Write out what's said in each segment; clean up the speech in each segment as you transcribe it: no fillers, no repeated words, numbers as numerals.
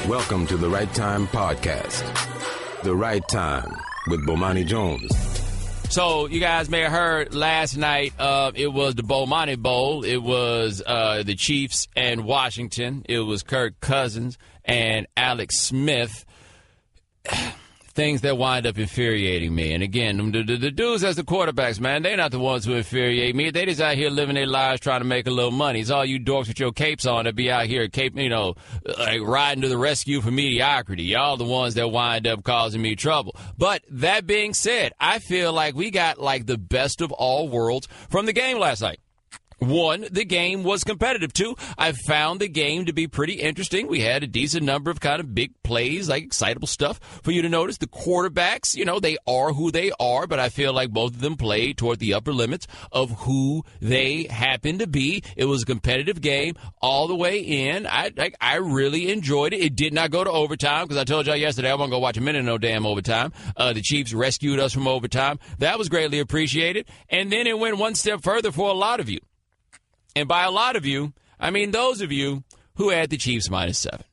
Welcome to the Right Time Podcast. The Right Time with Bomani Jones. So you guys may have heard last night, it was the Bomani Bowl. It was the Chiefs and Washington. It was Kirk Cousins and Alex Smith. Things that wind up infuriating me. And again, the dudes as the quarterbacks, man, they're not the ones who infuriate me. They just out here living their lives trying to make a little money. It's all you dorks with your capes on that be out here, like riding to the rescue for mediocrity. Y'all the ones that wind up causing me trouble. But that being said, I feel like we got like the best of all worlds from the game last night. One, the game was competitive. Two, I found the game to be pretty interesting. We had a decent number of kind of big plays, like excitable stuff for you to notice. The quarterbacks, they are who they are, but I feel like both of them played toward the upper limits of who they happen to be. It was a competitive game all the way in. I really enjoyed it. It did not go to overtime because I told y'all yesterday I wasn't going to watch a minute of no damn overtime. The Chiefs rescued us from overtime. That was greatly appreciated. And then it went one step further for a lot of you. And by a lot of you, I mean those of you who had the Chiefs -7.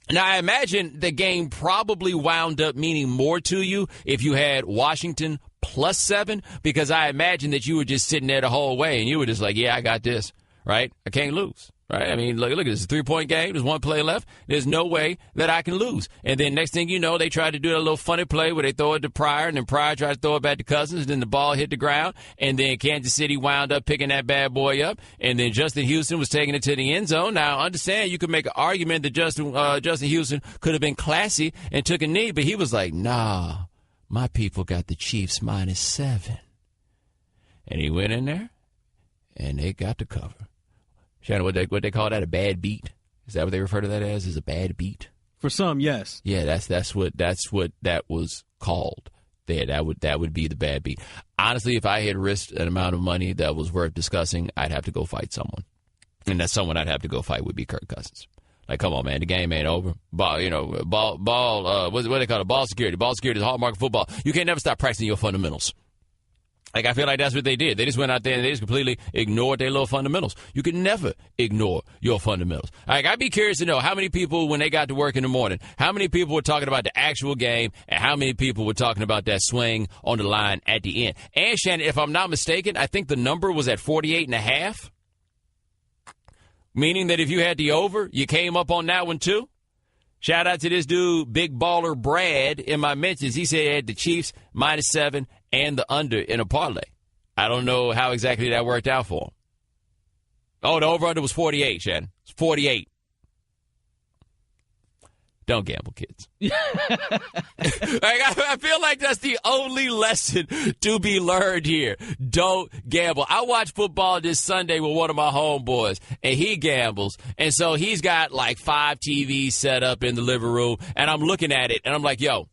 Now, I imagine the game probably wound up meaning more to you if you had Washington +7, because I imagine that you were just sitting there the whole way and you were just like, yeah, I got this, right? I can't lose. Right? I mean, look at this. 3-point game. There's one play left. There's no way that I can lose. And then next thing you know, they tried to do a little funny play where they throw it to Pryor, and then Pryor tried to throw it back to Cousins, and then the ball hit the ground, and then Kansas City wound up picking that bad boy up, and then Justin Houston was taking it to the end zone. Now, understand, you could make an argument that Justin Houston could have been classy and took a knee, but he was like, nah, my people got the Chiefs -7. And he went in there, and they got the cover. Shannon, what they call that, a bad beat? Is that what they refer to that as? Is a bad beat? For some, yes. Yeah, that's what that was called. There, that would be the bad beat. Honestly, if I had risked an amount of money that was worth discussing, I'd have to go fight someone, and that someone I'd have to go fight would be Kirk Cousins. Like, come on, man, the game ain't over. What they call it? Ball security. Ball security is the hallmark of football. You can't never stop practicing your fundamentals. Like, I feel like that's what they did. They just went out there and they just completely ignored their little fundamentals. You can never ignore your fundamentals. Like, I'd be curious to know how many people, when they got to work in the morning, how many people were talking about the actual game and how many people were talking about that swing on the line at the end. And, Shannon, if I'm not mistaken, I think the number was at 48.5, meaning that if you had the over, you came up on that one too. Shout out to this dude, Big Baller Brad, in my mentions. He said he had the Chiefs -7 and the under in a parlay. I don't know how exactly that worked out for him. Oh, the over-under was 48, Shannon. It's 48. Don't gamble, kids. I feel like that's the only lesson to be learned here. Don't gamble. I watched football this Sunday with one of my homeboys, and he gambles. And so he's got like 5 TVs set up in the living room, and I'm looking at it, and I'm like, yo,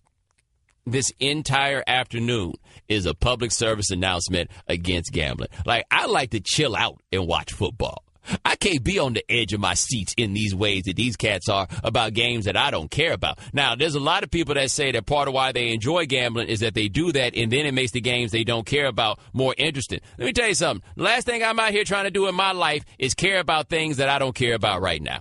this entire afternoon is a public service announcement against gambling. Like, I like to chill out and watch football. I can't be on the edge of my seats in these ways that these cats are about games that I don't care about. Now, there's a lot of people that say that part of why they enjoy gambling is that they do that, and then it makes the games they don't care about more interesting. Let me tell you something. The last thing I'm out here trying to do in my life is care about things that I don't care about right now.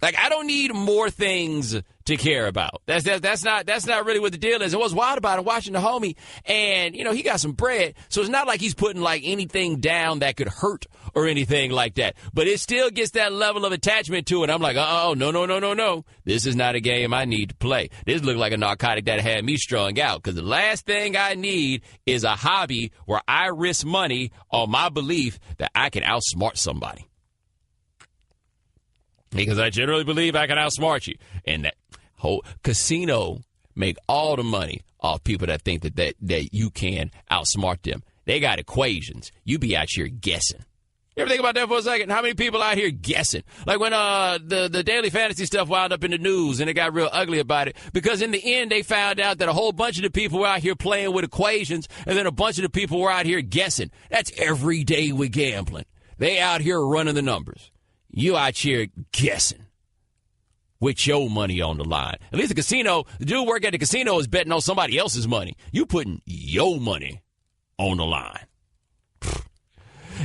Like, I don't need more things to care about. That's not really what the deal is. And what's wild about it, watching the homie, and, he got some bread, so it's not like he's putting, like, anything down that could hurt or anything like that. But it still gets that level of attachment to it. I'm like, no. This is not a game I need to play. This looked like a narcotic that had me strung out, because the last thing I need is a hobby where I risk money on my belief that I can outsmart somebody. Because I generally believe I can outsmart you. And that whole casino make all the money off people that think that you can outsmart them. They got equations. You be out here guessing. You ever think about that for a second? How many people out here guessing? Like when the daily fantasy stuff wound up in the news and it got real ugly about it. Because in the end, they found out that a whole bunch of the people were out here playing with equations, and then a bunch of the people were out here guessing. That's every day with gambling. They out here running the numbers. You out here guessing with your money on the line. At least the casino, the dude working at the casino is betting on somebody else's money. You putting your money on the line.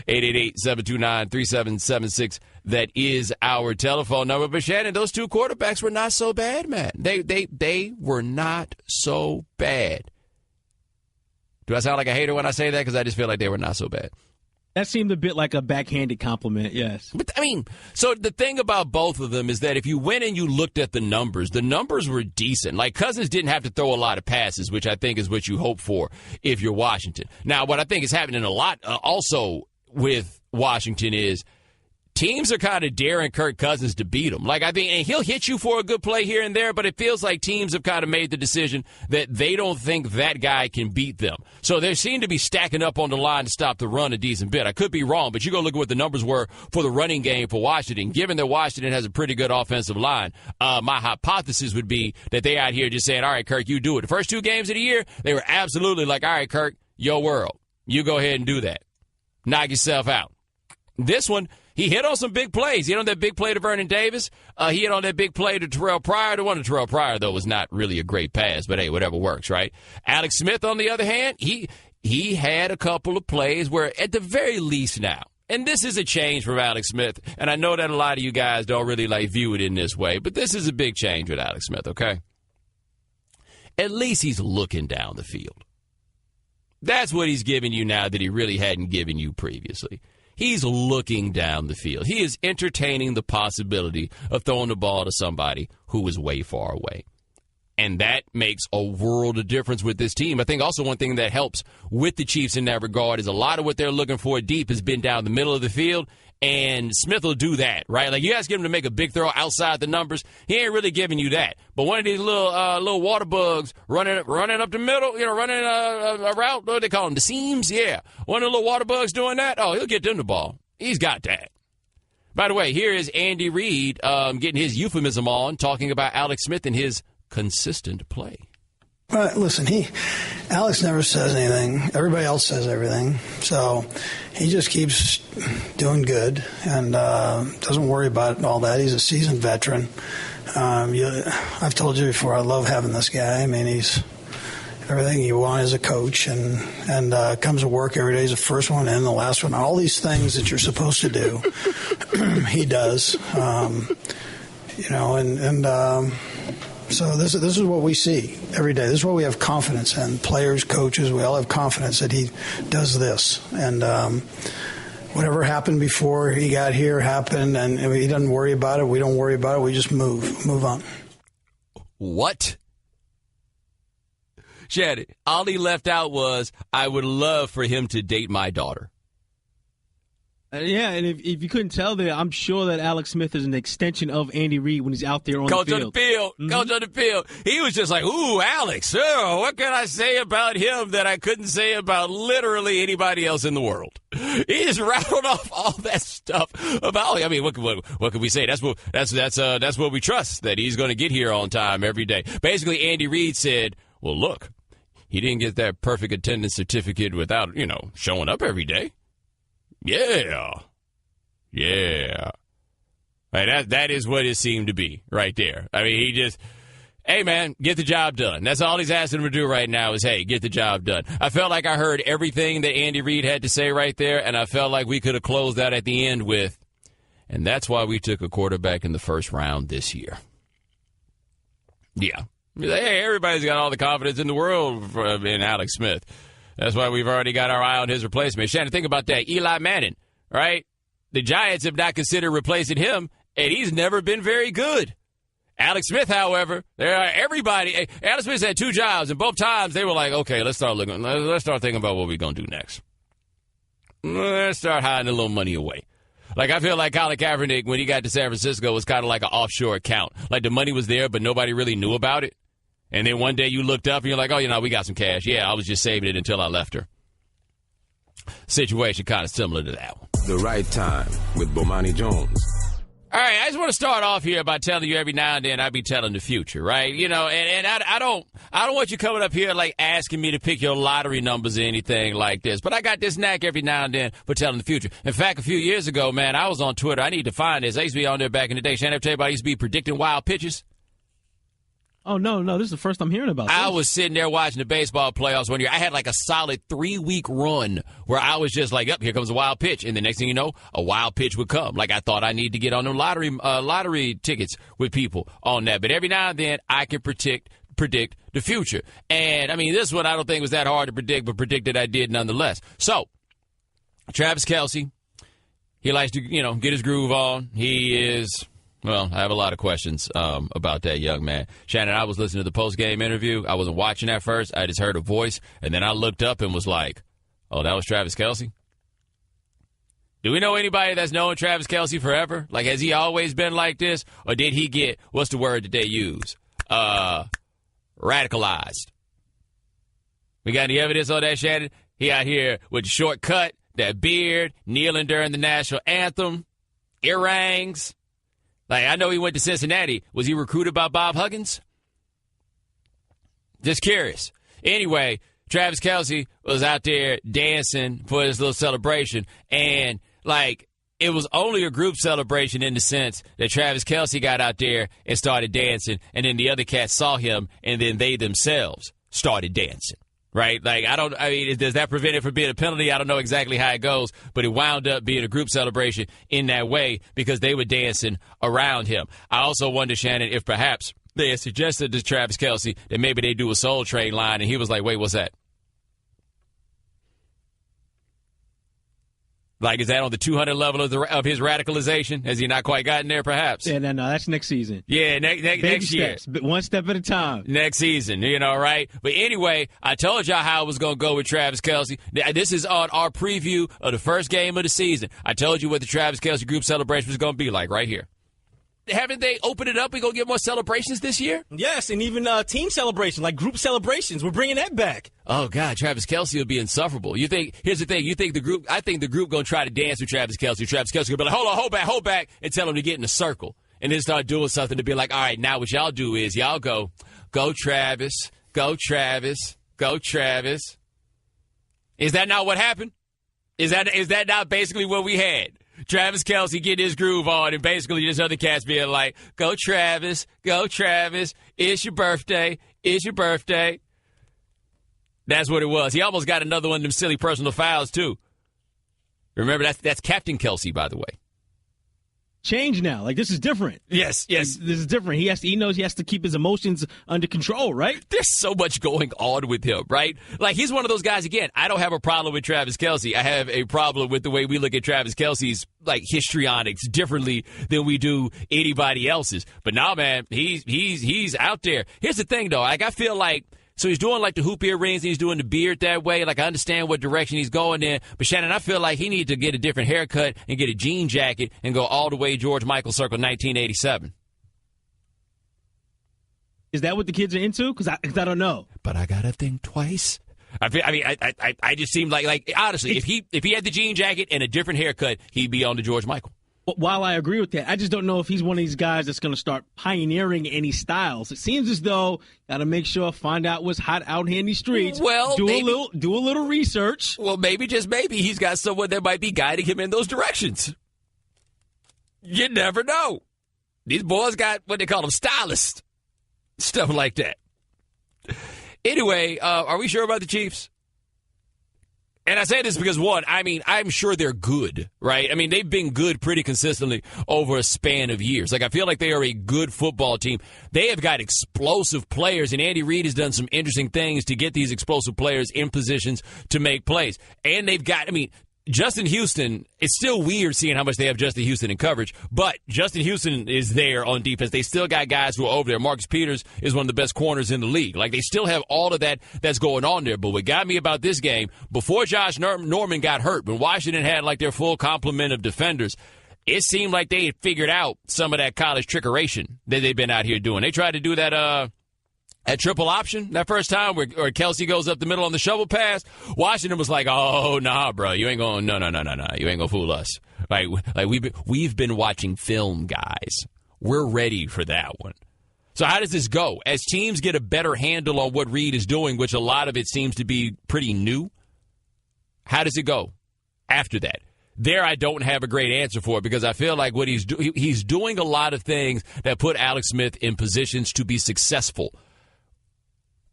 888-729-3776. that is our telephone number. But, Shannon, those two quarterbacks were not so bad, man. They were not so bad. Do I sound like a hater when I say that? Because I just feel like they were not so bad. That seemed a bit like a backhanded compliment, yes. But, I mean, so the thing about both of them is that if you went and you looked at the numbers were decent. Like, Cousins didn't have to throw a lot of passes, which I think is what you hope for if you're Washington. Now, what I think is happening a lot also with Washington is teams are kind of daring Kirk Cousins to beat him. Like, I think, and he'll hit you for a good play here and there, but it feels like teams have kind of made the decision that they don't think that guy can beat them. So they seem to be stacking up on the line to stop the run a decent bit. I could be wrong, but you go look at what the numbers were for the running game for Washington. Given that Washington has a pretty good offensive line, my hypothesis would be that they out here just saying, all right, Kirk, you do it. The first 2 games of the year, they were absolutely like, all right, Kirk, your world. You go ahead and do that. Knock yourself out. This one, he hit on some big plays. He hit on that big play to Vernon Davis. He hit on that big play to Terrell Pryor. The one to Terrell Pryor, though, was not really a great pass, but hey, whatever works, right? Alex Smith, on the other hand, he had a couple of plays where, at the very least now, and this is a change from Alex Smith, and I know that a lot of you guys don't really view it in this way, but this is a big change with Alex Smith, okay? At least he's looking down the field. That's what he's giving you now that he really hadn't given you previously. He's looking down the field. He is entertaining the possibility of throwing the ball to somebody who is way far away. And that makes a world of difference with this team. I think also one thing that helps with the Chiefs in that regard is a lot of what they're looking for deep has been down the middle of the field, and Smith will do that, right? Like, you guys get him to make a big throw outside the numbers, he ain't really giving you that. But one of these little water bugs running up the middle, running a route, what do they call them, the seams? Yeah. One of the little water bugs doing that, oh, he'll get them the ball. He's got that. By the way, here is Andy Reid getting his euphemism on, talking about Alex Smith and his consistent play. Listen, Alex never says anything. Everybody else says everything. So he just keeps doing good and doesn't worry about all that. He's a seasoned veteran. I've told you before, I love having this guy. I mean, he's everything you want as a coach, and comes to work every day. He's the first one in, the last one. All these things that you're supposed to do, he does. So this is what we see every day. This is what we have confidence in. Players, coaches, we all have confidence that he does this. And whatever happened before he got here happened, and he doesn't worry about it. We don't worry about it. We just move on. What? Shannon, all he left out was, I would love for him to date my daughter. Yeah, and if you couldn't tell there, I'm sure that Alex Smith is an extension of Andy Reid when he's out there on the field. Coach on the field. He was just like, ooh, Alex, what can I say about him that I couldn't say about literally anybody else in the world? He just rattled off all that stuff about, I mean, what can we say? That's what we trust, that he's going to get here on time every day. Basically, Andy Reid said, well, look, he didn't get that perfect attendance certificate without, showing up every day. Yeah. Right, that is what it seemed to be right there. I mean, he just, hey, man, get the job done. That's all he's asking him to do right now is, hey, get the job done. I felt like I heard everything that Andy Reid had to say right there, and I felt like we could have closed that at the end with, and that's why we took a quarterback in the first round this year. Yeah. Hey, everybody's got all the confidence in the world in Alex Smith. That's why we've already got our eye on his replacement. Shannon, think about that. Eli Manning, right? The Giants have not considered replacing him, and he's never been very good. Alex Smith, however, Alex Smith's had 2 jobs, and both times they were like, okay, let's start thinking about what we're going to do next. Let's start hiding a little money away. Like, I feel like Colin Kaepernick, when he got to San Francisco, was kind of like an offshore account. Like, the money was there, but nobody really knew about it. And then one day you looked up and you're like, oh, we got some cash. Yeah, I was just saving it until I left her. Situation kind of similar to that one. The Right Time with Bomani Jones. All right, I just want to start off here by telling you every now and then I be telling the future, right? And I don't want you coming up here like asking me to pick your lottery numbers or anything like this. But I got this knack every now and then for telling the future. In fact, a few years ago, man, I was on Twitter. I need to find this. I used to be on there back in the day. Shannon, I tell you about I used to be predicting wild pitches. Oh, no, this is the first I'm hearing about this. I was sitting there watching the baseball playoffs one year. I had like a solid 3-week run where I was just like, here comes a wild pitch. And the next thing you know, a wild pitch would come. Like I thought I need to get on the lottery tickets with people on that. But every now and then I can predict the future. And, I mean, this one I don't think was that hard to predict, but predicted I did nonetheless. So, Travis Kelce, he likes to, get his groove on. He is, well, I have a lot of questions about that young man. Shannon, I was listening to the post-game interview. I wasn't watching at first. I just heard a voice, and then I looked up and was like, oh, that was Travis Kelce? Do we know anybody that's known Travis Kelce forever? Like, has he always been like this? Or did he get, what's the word that they use? Radicalized. We got any evidence on that, Shannon? He out here with the short cut, that beard, kneeling during the national anthem, earrings. Like, I know he went to Cincinnati. Was he recruited by Bob Huggins? Just curious. Anyway, Travis Kelce was out there dancing for his little celebration, and, like, it was only a group celebration in the sense that Travis Kelce got out there and started dancing, and then the other cats saw him, and then they themselves started dancing, right? Like, does that prevent it from being a penalty? I don't know exactly how it goes, but it wound up being a group celebration in that way because they were dancing around him. I also wonder, Shannon, if perhaps they had suggested to Travis Kelce that maybe they do a Soul Train line, and he was like, wait, what's that? Like, is that on the 200 level of his radicalization? Has he not quite gotten there, perhaps? Yeah, no, that's next season. Yeah, next year. Steps, one step at a time. Next season, right? But anyway, I told y'all how I was going to go with Travis Kelce. This is on our preview of the first game of the season. I told you what the Travis Kelce group celebration was going to be like right here. Haven't they opened it up? We going to get more celebrations this year? Yes, and even team celebrations, like group celebrations. We're bringing that back. Oh, God, Travis Kelce will be insufferable. Here's the thing. I think the group going to try to dance with Travis Kelce. Travis Kelce going to be like, hold back, and tell him to get in a circle. And then start doing something to be like, all right, now what y'all do is y'all go Travis, go Travis, go Travis. Is that not what happened? Is that not basically what we had? Travis Kelce getting his groove on, and basically just other cats being like, go Travis, it's your birthday. That's what it was. He almost got another one of them silly personal fouls, too. Remember, that's Captain Kelce, by the way. Change now. Like, this is different. Yes. Like, this is different. He knows he has to keep his emotions under control, right? There's so much going on with him, right? Like, he's one of those guys, again, I don't have a problem with Travis Kelce. I have a problem with the way we look at Travis Kelce's, like, histrionics differently than we do anybody else's. But now, man, he's out there. Here's the thing, though. Like, I feel like, so he's doing like the hoop earrings, he's doing the beard that way. Like, I understand what direction he's going in. But, Shannon, I feel like he needs to get a different haircut and get a jean jacket and go all the way George Michael circle 1987. Is that what the kids are into? Because I don't know. But I got to think twice. I just seemed like honestly, if he had the jean jacket and a different haircut, he'd be on the George Michael. While I agree with that, I just don't know if he's one of these guys that's going to start pioneering any styles. It seems as though got to make sure, find out what's hot out here in these streets. Well, do a little research. Well, maybe, just maybe, he's got someone that might be guiding him in those directions. You never know. These boys got what they call them stylists, stuff like that. Anyway, are we sure about the Chiefs? And I say this because, one, I'm sure they're good, right? I mean, they've been good pretty consistently over a span of years. Like, I feel like they are a good football team. They have got explosive players, and Andy Reid has done some interesting things to get these explosive players in positions to make plays. And they've got, Justin Houston, it's still weird seeing how much they have Justin Houston in coverage, but Justin Houston is there on defense. They still got guys who are over there. Marcus Peters is one of the best corners in the league. Like, they still have all of that that's going on there. But what got me about this game, before Josh Norman got hurt, when Washington had like their full complement of defenders, it seemed like they had figured out some of that college trickeration that they've been out here doing. They tried to do that at triple option that first time where Kelce goes up the middle on the shovel pass. Washington was like, oh, nah, bro, you ain't going, no, you ain't going to fool us. Like we've been watching film, guys. We're ready for that one. So how does this go? As teams get a better handle on what Reid is doing, which a lot of it seems to be pretty new, how does it go after that? There I don't have a great answer for it because I feel like what he's doing a lot of things that put Alex Smith in positions to be successful.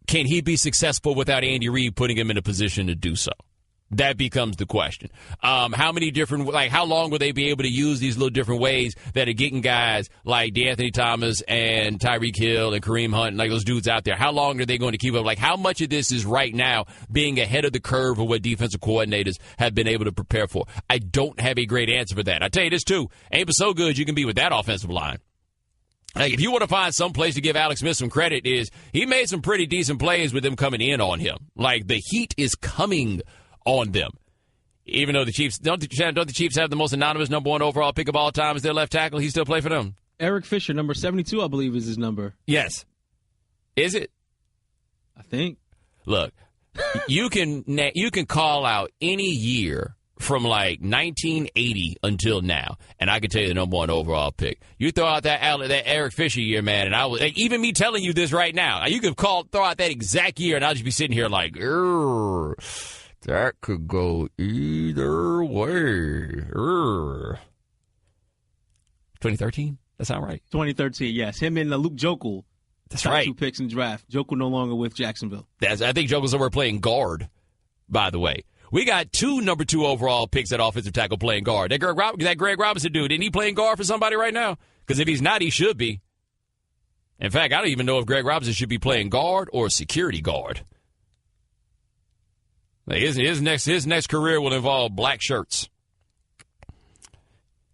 Can he be successful without Andy Reid putting him in a position to do so? That becomes the question. How long will they be able to use these little different ways that are getting guys like DeAnthony Thomas and Tyreek Hill and Kareem Hunt and like those dudes out there? How long are they going to keep up? Like, how much of this is right now being ahead of the curve of what defensive coordinators have been able to prepare for? I don't have a great answer for that. I tell you this, too. Ain't but so good you can be with that offensive line. Like, if you want to find some place to give Alex Smith some credit is he made some pretty decent plays with them coming in on him. Like, the heat is coming on them. Even though the Chiefs, don't the Chiefs have the most anonymous number 1 overall pick of all time as their left tackle? He still play for them. Eric Fisher, number 72, I believe, is his number. Yes. Is it? I think. Look, you can call out any year from like 1980 until now, and I can tell you the number 1 overall pick. You throw out that Eric Fisher year, man, and I was even me telling you this right now. You could throw out that exact year, and I'll just be sitting here like, that could go either way. 2013? That sound right? 2013, yes. Him and Luke Jokel. That's right. 2 picks in the draft. Jokel no longer with Jacksonville. I think Jokel's over playing guard, by the way. We got 2 number 2 overall picks at offensive tackle playing guard. That Greg Robinson dude, isn't he playing guard for somebody right now? Because if he's not, he should be. In fact, I don't even know if Greg Robinson should be playing guard or security guard. His next career will involve black shirts.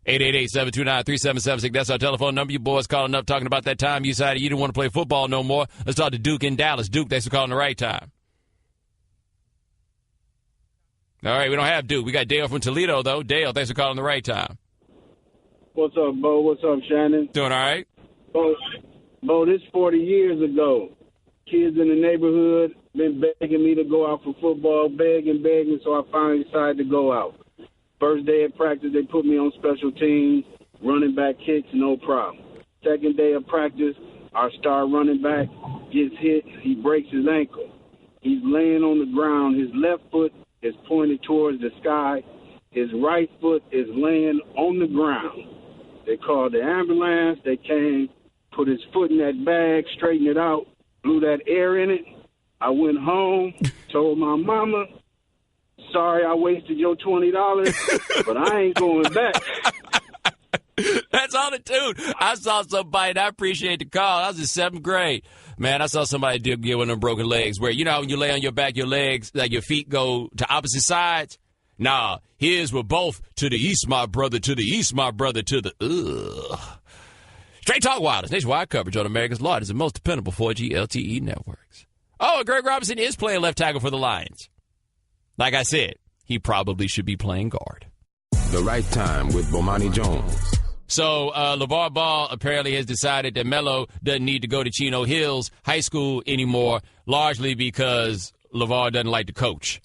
888-729-3776. That's our telephone number. You boys calling up talking about that time you decided you didn't want to play football no more. Let's talk to Duke in Dallas. Duke, thanks for calling the right time. All right, we don't have Duke. We got Dale from Toledo, though. Dale, thanks for calling the right time. What's up, Bo? What's up, Shannon? Doing all right? Bo, this 40 years ago. Kids in the neighborhood been begging me to go out for football, begging, so I finally decided to go out. First day of practice, they put me on special teams, running back kicks, no problem. Second day of practice, our star running back gets hit. He breaks his ankle. He's laying on the ground. His left foot is pointed towards the sky. His right foot is laying on the ground. They called the ambulance. They came, put his foot in that bag, straightened it out, blew that air in it. I went home, told my mama, sorry I wasted your $20, but I ain't going back. That's all it, dude. I saw somebody, and I appreciate the call. I was in 7th grade. Man, I saw somebody get one of them broken legs where, you know, when you lay on your back, your legs, like your feet go to opposite sides. Nah, his were both to the east, my brother, to the east, my brother, to the, Straight Talk Wireless, nationwide coverage on America's largest and most dependable 4G LTE networks. Oh, and Greg Robinson is playing left tackle for the Lions. Like I said, he probably should be playing guard. The Right Time with Bomani Jones. So LeVar Ball apparently has decided that Melo doesn't need to go to Chino Hills High School anymore, largely because LeVar doesn't like to coach.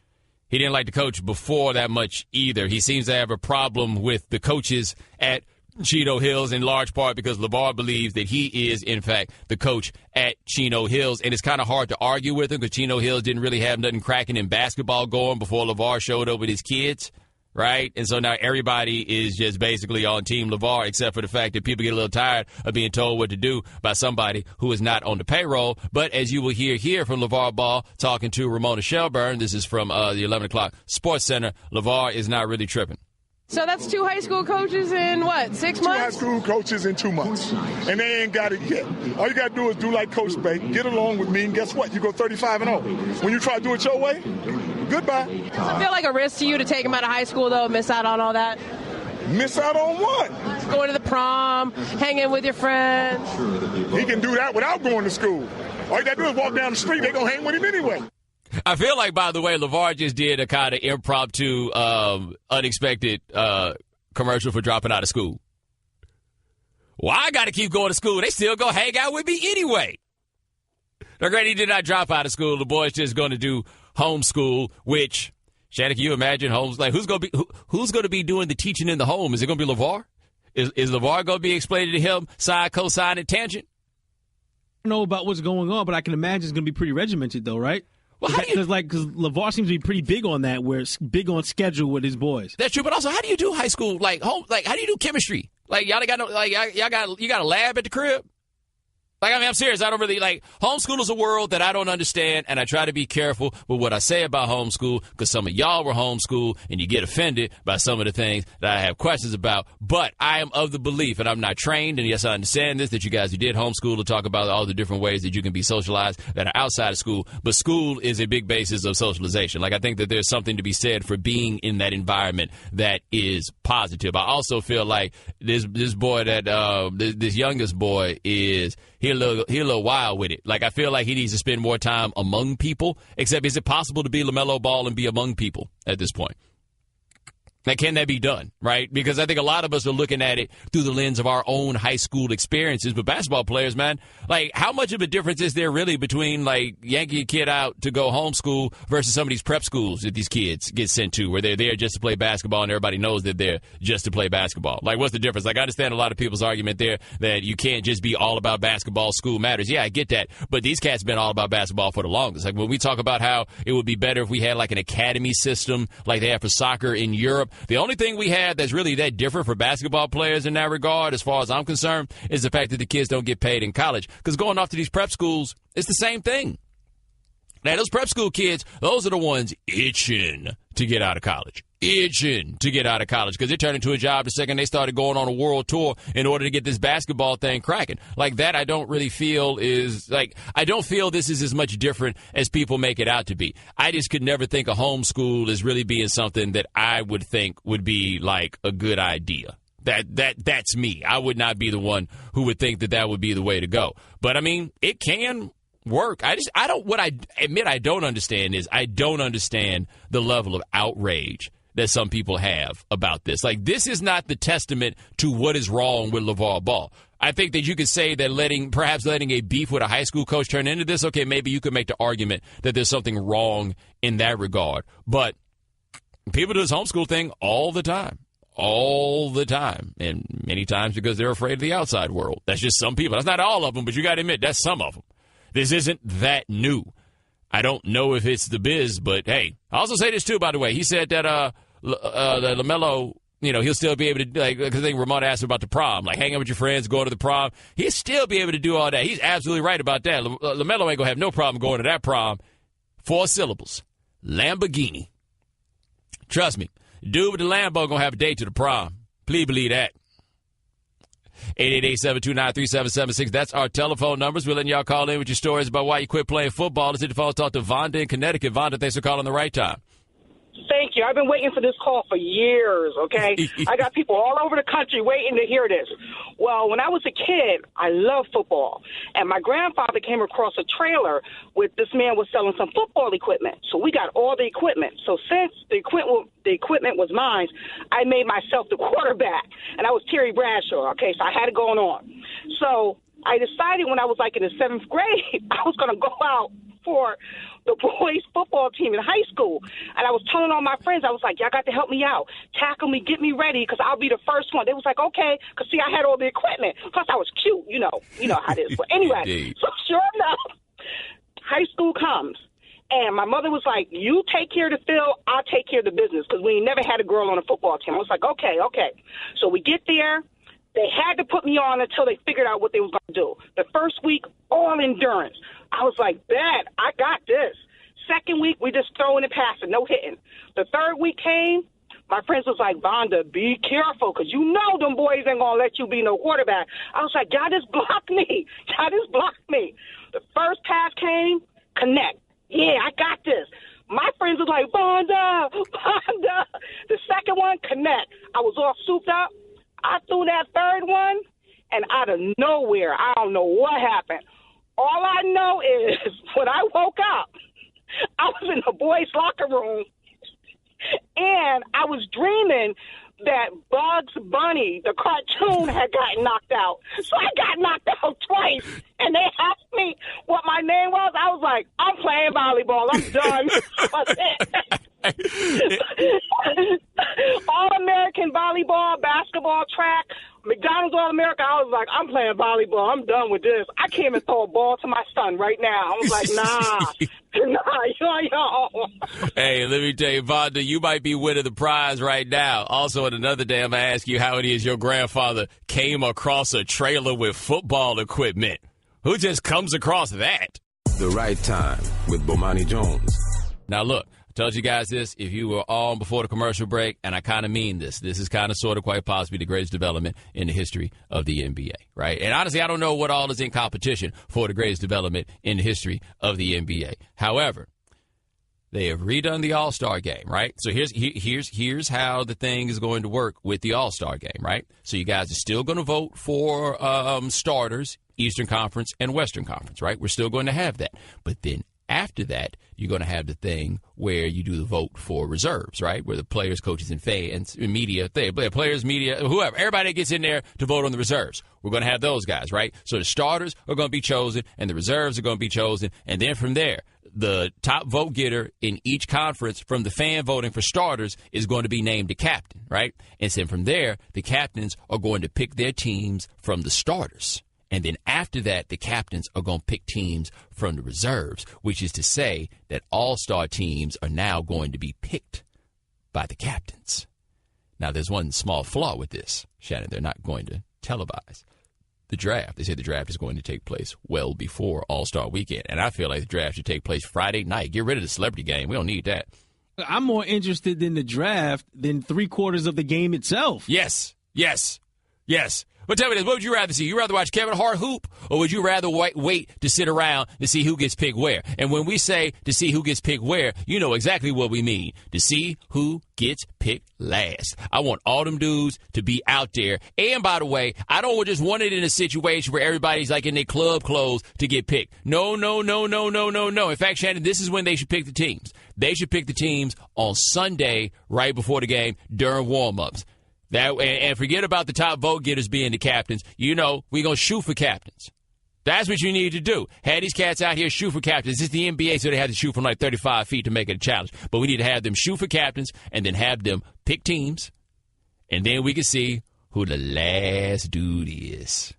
He didn't like to coach before that much either. He seems to have a problem with the coaches at Chino Hills in large part because LeVar believes that he is, in fact, the coach at Chino Hills. And it's kind of hard to argue with him because Chino Hills didn't really have nothing cracking in basketball going before LeVar showed up with his kids. Right? And so now everybody is just basically on Team LeVar, except for the fact that people get a little tired of being told what to do by somebody who is not on the payroll. But as you will hear here from LeVar Ball talking to Ramona Shelburne, this is from the 11 o'clock Sports Center, LeVar is not really tripping. So that's 2 high school coaches in, 6 months? 2 high school coaches in 2 months. And they ain't got it yet. All you got to do is do like Coach Bay, get along with me, and guess what? You go 35-0. When you try to do it your way, goodbye. Does it feel like a risk to you to take him out of high school, though, and miss out on all that? Miss out on what? Going to the prom, hanging with your friends. He can do that without going to school. All you got to do is walk down the street. They're going to hang with him anyway. I feel like, by the way, LeVar just did a kind of impromptu, unexpected commercial for dropping out of school. Well, I got to keep going to school. They still go hang out with me anyway. Now, granted, he did not drop out of school. The boy's just going to do homeschool, which, Shannon, can you imagine homes? Like, who's going to be doing the teaching in the home? Is it going to be LeVar? Is LeVar going to be explaining to him sine, cosine, and tangent? I don't know about what's going on, but I can imagine it's going to be pretty regimented, though, right? Well, because LeVar seems to be pretty big on that, where it's big on schedule with his boys. That's true, but also, how do you do high school how do you do chemistry? Like y'all got a lab at the crib? Like, I mean, I'm serious. I don't really, homeschool is a world that I don't understand, and I try to be careful with what I say about homeschool, because some of y'all were homeschooled, and you get offended by some of the things that I have questions about. But I am of the belief, and I'm not trained, and yes, I understand this, that you guys who did homeschool to talk about all the different ways that you can be socialized that are outside of school. But school is a big basis of socialization. Like, I think that there's something to be said for being in that environment that is positive. I also feel like this boy this youngest boy is... He a little wild with it. Like, I feel like he needs to spend more time among people. Except, is it possible to be LaMelo Ball and be among people at this point? Like, can that be done, right? Because I think a lot of us are looking at it through the lens of our own high school experiences. But basketball players, man, like, how much of a difference is there really between, like, yanking a kid out to go homeschool versus some of these prep schools that these kids get sent to, where they're there just to play basketball and everybody knows that they're just to play basketball? Like, what's the difference? Like, I understand a lot of people's argument there that you can't just be all about basketball, school matters. Yeah, I get that. But these cats have been all about basketball for the longest. Like, when we talk about how it would be better if we had, like, an academy system like they have for soccer in Europe, the only thing we have that's really that different for basketball players in that regard, as far as I'm concerned, is the fact that the kids don't get paid in college. Because going off to these prep schools, it's the same thing. Now, those prep school kids, those are the ones itching to get out of college. Because they turned into a job the second they started going on a world tour in order to get this basketball thing cracking. Like, that I don't really feel is, like, I don't feel this is as much different as people make it out to be. I just could never think of homeschool as really being something that I would think would be, like, a good idea. That's me. I would not be the one who would think that would be the way to go. But, I mean, it can work. What I admit I don't understand is I don't understand the level of outrage that some people have about this. Like, this is not the testament to what is wrong with LeVar Ball. I think that you could say that perhaps letting a beef with a high school coach turn into this, okay, maybe you could make the argument that there's something wrong in that regard. But people do this homeschool thing all the time. And many times because they're afraid of the outside world. That's just some people. That's not all of them, but you got to admit, that's some of them. This isn't that new. I don't know if it's the biz, but hey, I also say this too, by the way. He said that LaMelo, he'll still be able to, like, because I think Ramon asked about the prom, like hang out with your friends, going to the prom. He'll still be able to do all that. He's absolutely right about that. LaMelo ain't going to have no problem going to that prom. 4 syllables. Lamborghini. Trust me. Dude with the Lambo going to have a date to the prom. Please believe that. 888-729-3776. That's our telephone numbers. We're letting y'all call in with your stories about why you quit playing football. Let's hit the phone. Talk to Vonda in Connecticut. Vonda, thanks for calling the right time. Thank you. I've been waiting for this call for years, okay? I got people all over the country waiting to hear this. Well, when I was a kid, I loved football. And my grandfather came across a trailer with this man was selling some football equipment. So we got all the equipment. So since the equipment was mine, I made myself the quarterback. And I was Terry Bradshaw, okay? So I had it going on. So I decided when I was like in the 7th grade, I was going to go out for the boys' football team in high school. And I was telling all my friends, I was like, y'all got to help me out. Tackle me, get me ready, because I'll be the first one. They was like, okay, because, see, I had all the equipment. Plus, I was cute, you know how it is. But anyway, so sure enough, high school comes. And my mother was like, you take care of the field, I'll take care of the business, because we never had a girl on a football team. I was like, okay. So we get there. They had to put me on until they figured out what they was going to do. The first week, all endurance. I was like, bet, I got this. Second week, we just throwing and passing, no hitting. The third week came, my friends was like, Vonda, be careful, because you know them boys ain't going to let you be no quarterback. I was like, y'all just blocked me. The first pass came, connect. Yeah, I got this. My friends was like, Vonda. The second one, connect. I was all souped up. I threw that third one, and out of nowhere, I don't know what happened. All I know is when I woke up, I was in the boys' locker room, and I was dreaming that Bugs Bunny, the cartoon, had gotten knocked out. So I got knocked out twice, and they asked me what my name was. I was like, I'm playing volleyball. I'm done. All-American volleyball, basketball, track, McDonald's All-America. I was like, I'm playing volleyball. I'm done with this. I can't even throw a ball to my son right now. I was like, nah. Yo. Hey, let me tell you, Vonda, you might be winning the prize right now. Also, in another day, I'm going to ask you how it is your grandfather came across a trailer with football equipment. Who just comes across that? The Right Time with Bomani Jones. Now, look, I told you guys this if you were on before the commercial break, and I kind of mean this. This is kind of sort of quite possibly the greatest development in the history of the NBA, right? And honestly, I don't know what all is in competition for the greatest development in the history of the NBA. However, they have redone the All-Star game, right? So here's how the thing is going to work with the All-Star game, right? So you guys are still going to vote for starters, Eastern Conference and Western Conference, right? We're still going to have that. But then after that, you're going to have the thing where you do the vote for reserves, right? Where the players, coaches, and fans, media, players, media, whoever, everybody gets in there to vote on the reserves. We're going to have those guys, right? So the starters are going to be chosen, and the reserves are going to be chosen. And then from there, the top vote getter in each conference from the fan voting for starters is going to be named a captain, right? And then from there, the captains are going to pick their teams from the starters. And then after that, the captains are going to pick teams from the reserves, which is to say that all-star teams are now going to be picked by the captains. Now, there's one small flaw with this, Shannon. They're not going to televise the draft. They say the draft is going to take place well before All-Star Weekend. And I feel like the draft should take place Friday night. Get rid of the celebrity game. We don't need that. I'm more interested in the draft than 3/4 of the game itself. Yes. But tell me this, what would you rather see? You rather watch Kevin Hart hoop, or would you rather wait to sit around to see who gets picked where? And when we say to see who gets picked where, you know exactly what we mean. To see who gets picked last. I want all them dudes to be out there. And by the way, I don't just want it in a situation where everybody's like in their club clothes to get picked. No. In fact, Shannon, this is when they should pick the teams. They should pick the teams on Sunday right before the game during warm-ups. And forget about the top vote getters being the captains. You know, we're going to shoot for captains. That's what you need to do. Have these cats out here shoot for captains. This is the NBA, so they have to shoot from like 35 feet to make it a challenge. But we need to have them shoot for captains and then have them pick teams. And then we can see who the last dude is.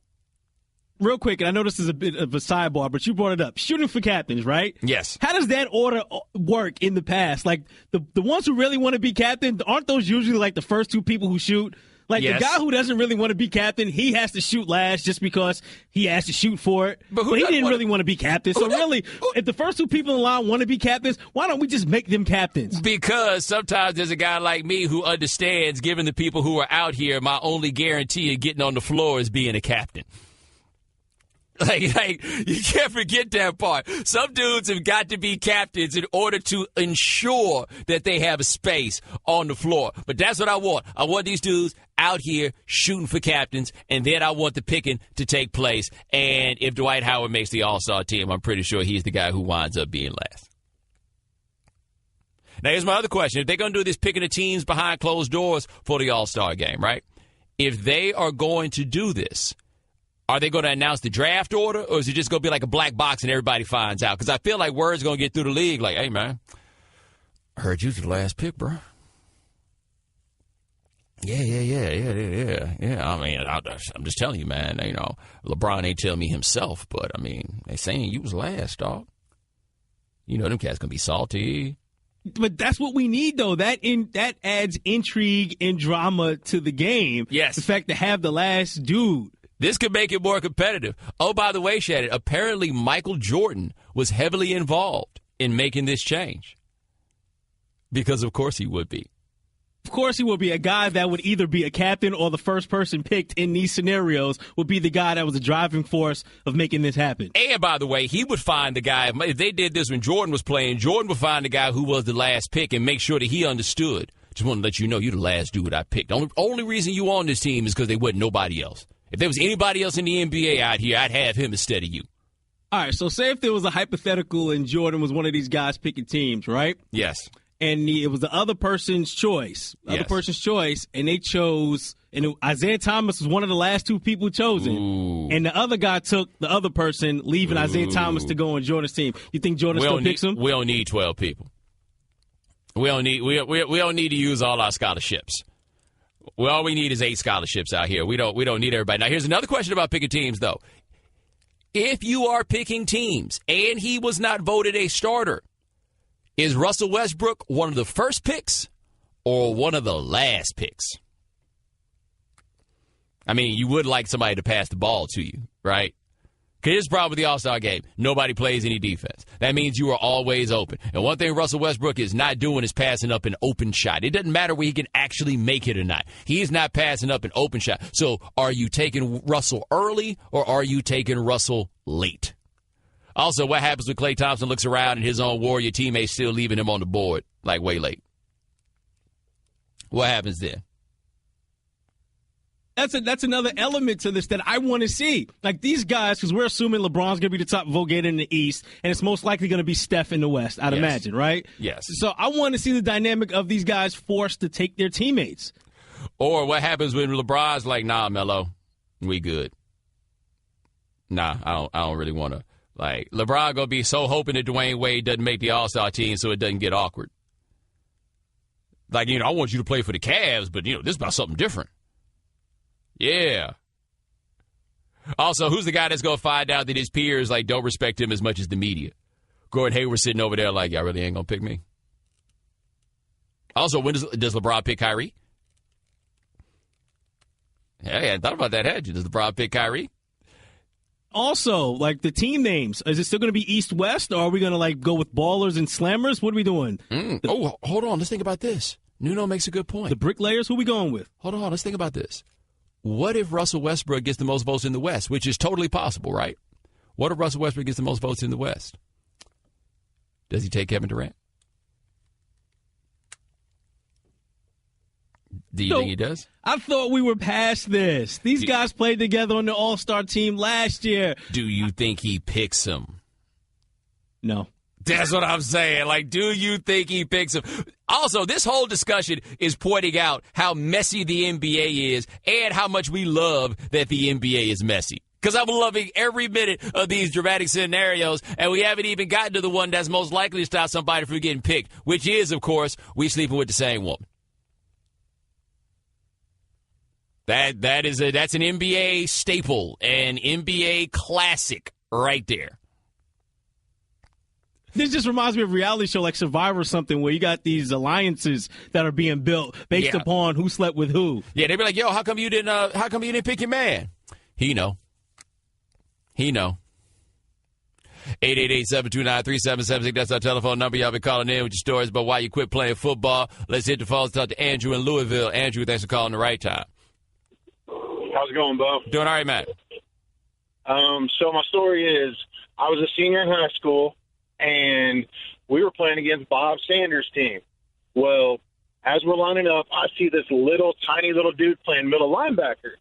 Real quick, and I know this is a bit of a sidebar, but you brought it up. Shooting for captains, right? Yes. How does that order work in the past? Like, the ones who really want to be captain, aren't those usually like the first two people who shoot? Like, yes. The guy who doesn't really want to be captain, he has to shoot last just because he has to shoot for it. But he didn't really want to be captain. So really, if the first two people in line want to be captains, why don't we just make them captains? Because sometimes there's a guy like me who understands, given the people who are out here, my only guarantee of getting on the floor is being a captain. Like, you can't forget that part. Some dudes have got to be captains in order to ensure that they have a space on the floor. But that's what I want. I want these dudes out here shooting for captains, and then I want the picking to take place. And if Dwight Howard makes the All-Star team, I'm pretty sure he's the guy who winds up being last. Now, here's my other question. If they're going to do this picking the teams behind closed doors for the All-Star game, right? If they are going to do this, are they going to announce the draft order, or is it just going to be like a black box and everybody finds out? Because I feel like word's going to get through the league like, hey, man, I heard you was the last pick, bro. Yeah. I mean, I'm just telling you, man. You know, LeBron ain't telling me himself, but, I mean, they saying you was last, dog. You know them cats going to be salty. But that's what we need, though. That adds intrigue and drama to the game. Yes. The fact to have the last dude. This could make it more competitive. Oh, by the way, Shannon, apparently Michael Jordan was heavily involved in making this change. Because, of course, he would be. Of course he would be. A guy that would either be a captain or the first person picked in these scenarios would be the guy that was a driving force of making this happen. And, by the way, he would find the guy, if they did this when Jordan was playing, Jordan would find the guy who was the last pick and make sure that he understood. Just want to let you know you're the last dude I picked. The only reason you on this team is because there wasn't nobody else. If there was anybody else in the NBA out here, I'd have him instead of you. All right, so say if there was a hypothetical and Jordan was one of these guys picking teams, right? Yes. And it was the other person's choice. And they chose, and Isaiah Thomas was one of the last two people chosen. Ooh. And the other guy took the other person, leaving Isaiah Thomas to go on Jordan's team. You think Jordan still picks him? We don't need 12 people. We don't need to use all our scholarships. Well, all we need is 8 scholarships out here. We don't need everybody. Now, here's another question about picking teams, though. If you are picking teams and he was not voted a starter, Is Russell Westbrook one of the first picks or one of the last picks? I mean, you would like somebody to pass the ball to you, right? Because here's the problem with the All-Star game. Nobody plays any defense. That means you are always open. And one thing Russell Westbrook is not doing is passing up an open shot. It doesn't matter where he can actually make it or not. He's not passing up an open shot. So are you taking Russell early or are you taking Russell late? Also, what happens when Klay Thompson looks around and his own Warrior teammates still leaving him on the board, like way late? What happens then? That's another element to this that I want to see. Like these guys, because we're assuming LeBron's going to be the top vote getter in the East, and it's most likely going to be Steph in the West, I'd imagine, right? Yes. So I want to see the dynamic of these guys forced to take their teammates. Or what happens when LeBron's like, nah, Melo, we good. Nah, I don't really want to. Like, LeBron going to be so hoping that Dwayne Wade doesn't make the All-Star team so it doesn't get awkward. Like, I want you to play for the Cavs, but, this is about something different. Yeah. Also, who's the guy that's going to find out that his peers, don't respect him as much as the media? Gordon Hayward sitting over there like, y'all really ain't going to pick me? Also, when does LeBron pick Kyrie? Hey, I hadn't thought about that, had you? Does LeBron pick Kyrie? Also, the team names, is it still going to be East-West, or are we going to, go with ballers and slammers? What are we doing? Hold on. Let's think about this. Nuno makes a good point. The bricklayers, who are we going with? Hold on. Let's think about this. What if Russell Westbrook gets the most votes in the West, which is totally possible, right? What if Russell Westbrook gets the most votes in the West? Does he take Kevin Durant? Do you think he does? I thought we were past this. These guys played together on the All-Star team last year. Do you think he picks him? No. That's what I'm saying. Do you think he picks him? Also, this whole discussion is pointing out how messy the NBA is and how much we love that the NBA is messy. Because I'm loving every minute of these dramatic scenarios, and we haven't even gotten to the one that's most likely to stop somebody from getting picked, which is, of course, we sleeping with the same woman. That's an NBA staple, an NBA classic right there. This just reminds me of a reality show like Survivor or something where you got these alliances that are being built based upon who slept with who. Yeah, they'd be like, yo, how come you didn't pick your man? He know. 888-729-3776. That's our telephone number. Y'all been calling in with your stories about why you quit playing football. Let's hit the phones, talk to Andrew in Louisville. Andrew, thanks for calling the right time. How's it going, Bo? Doing all right, man. So my story is I was a senior in high school, and we were playing against Bob Sanders' team. Well, as we're lining up, I see this tiny little dude playing middle linebacker,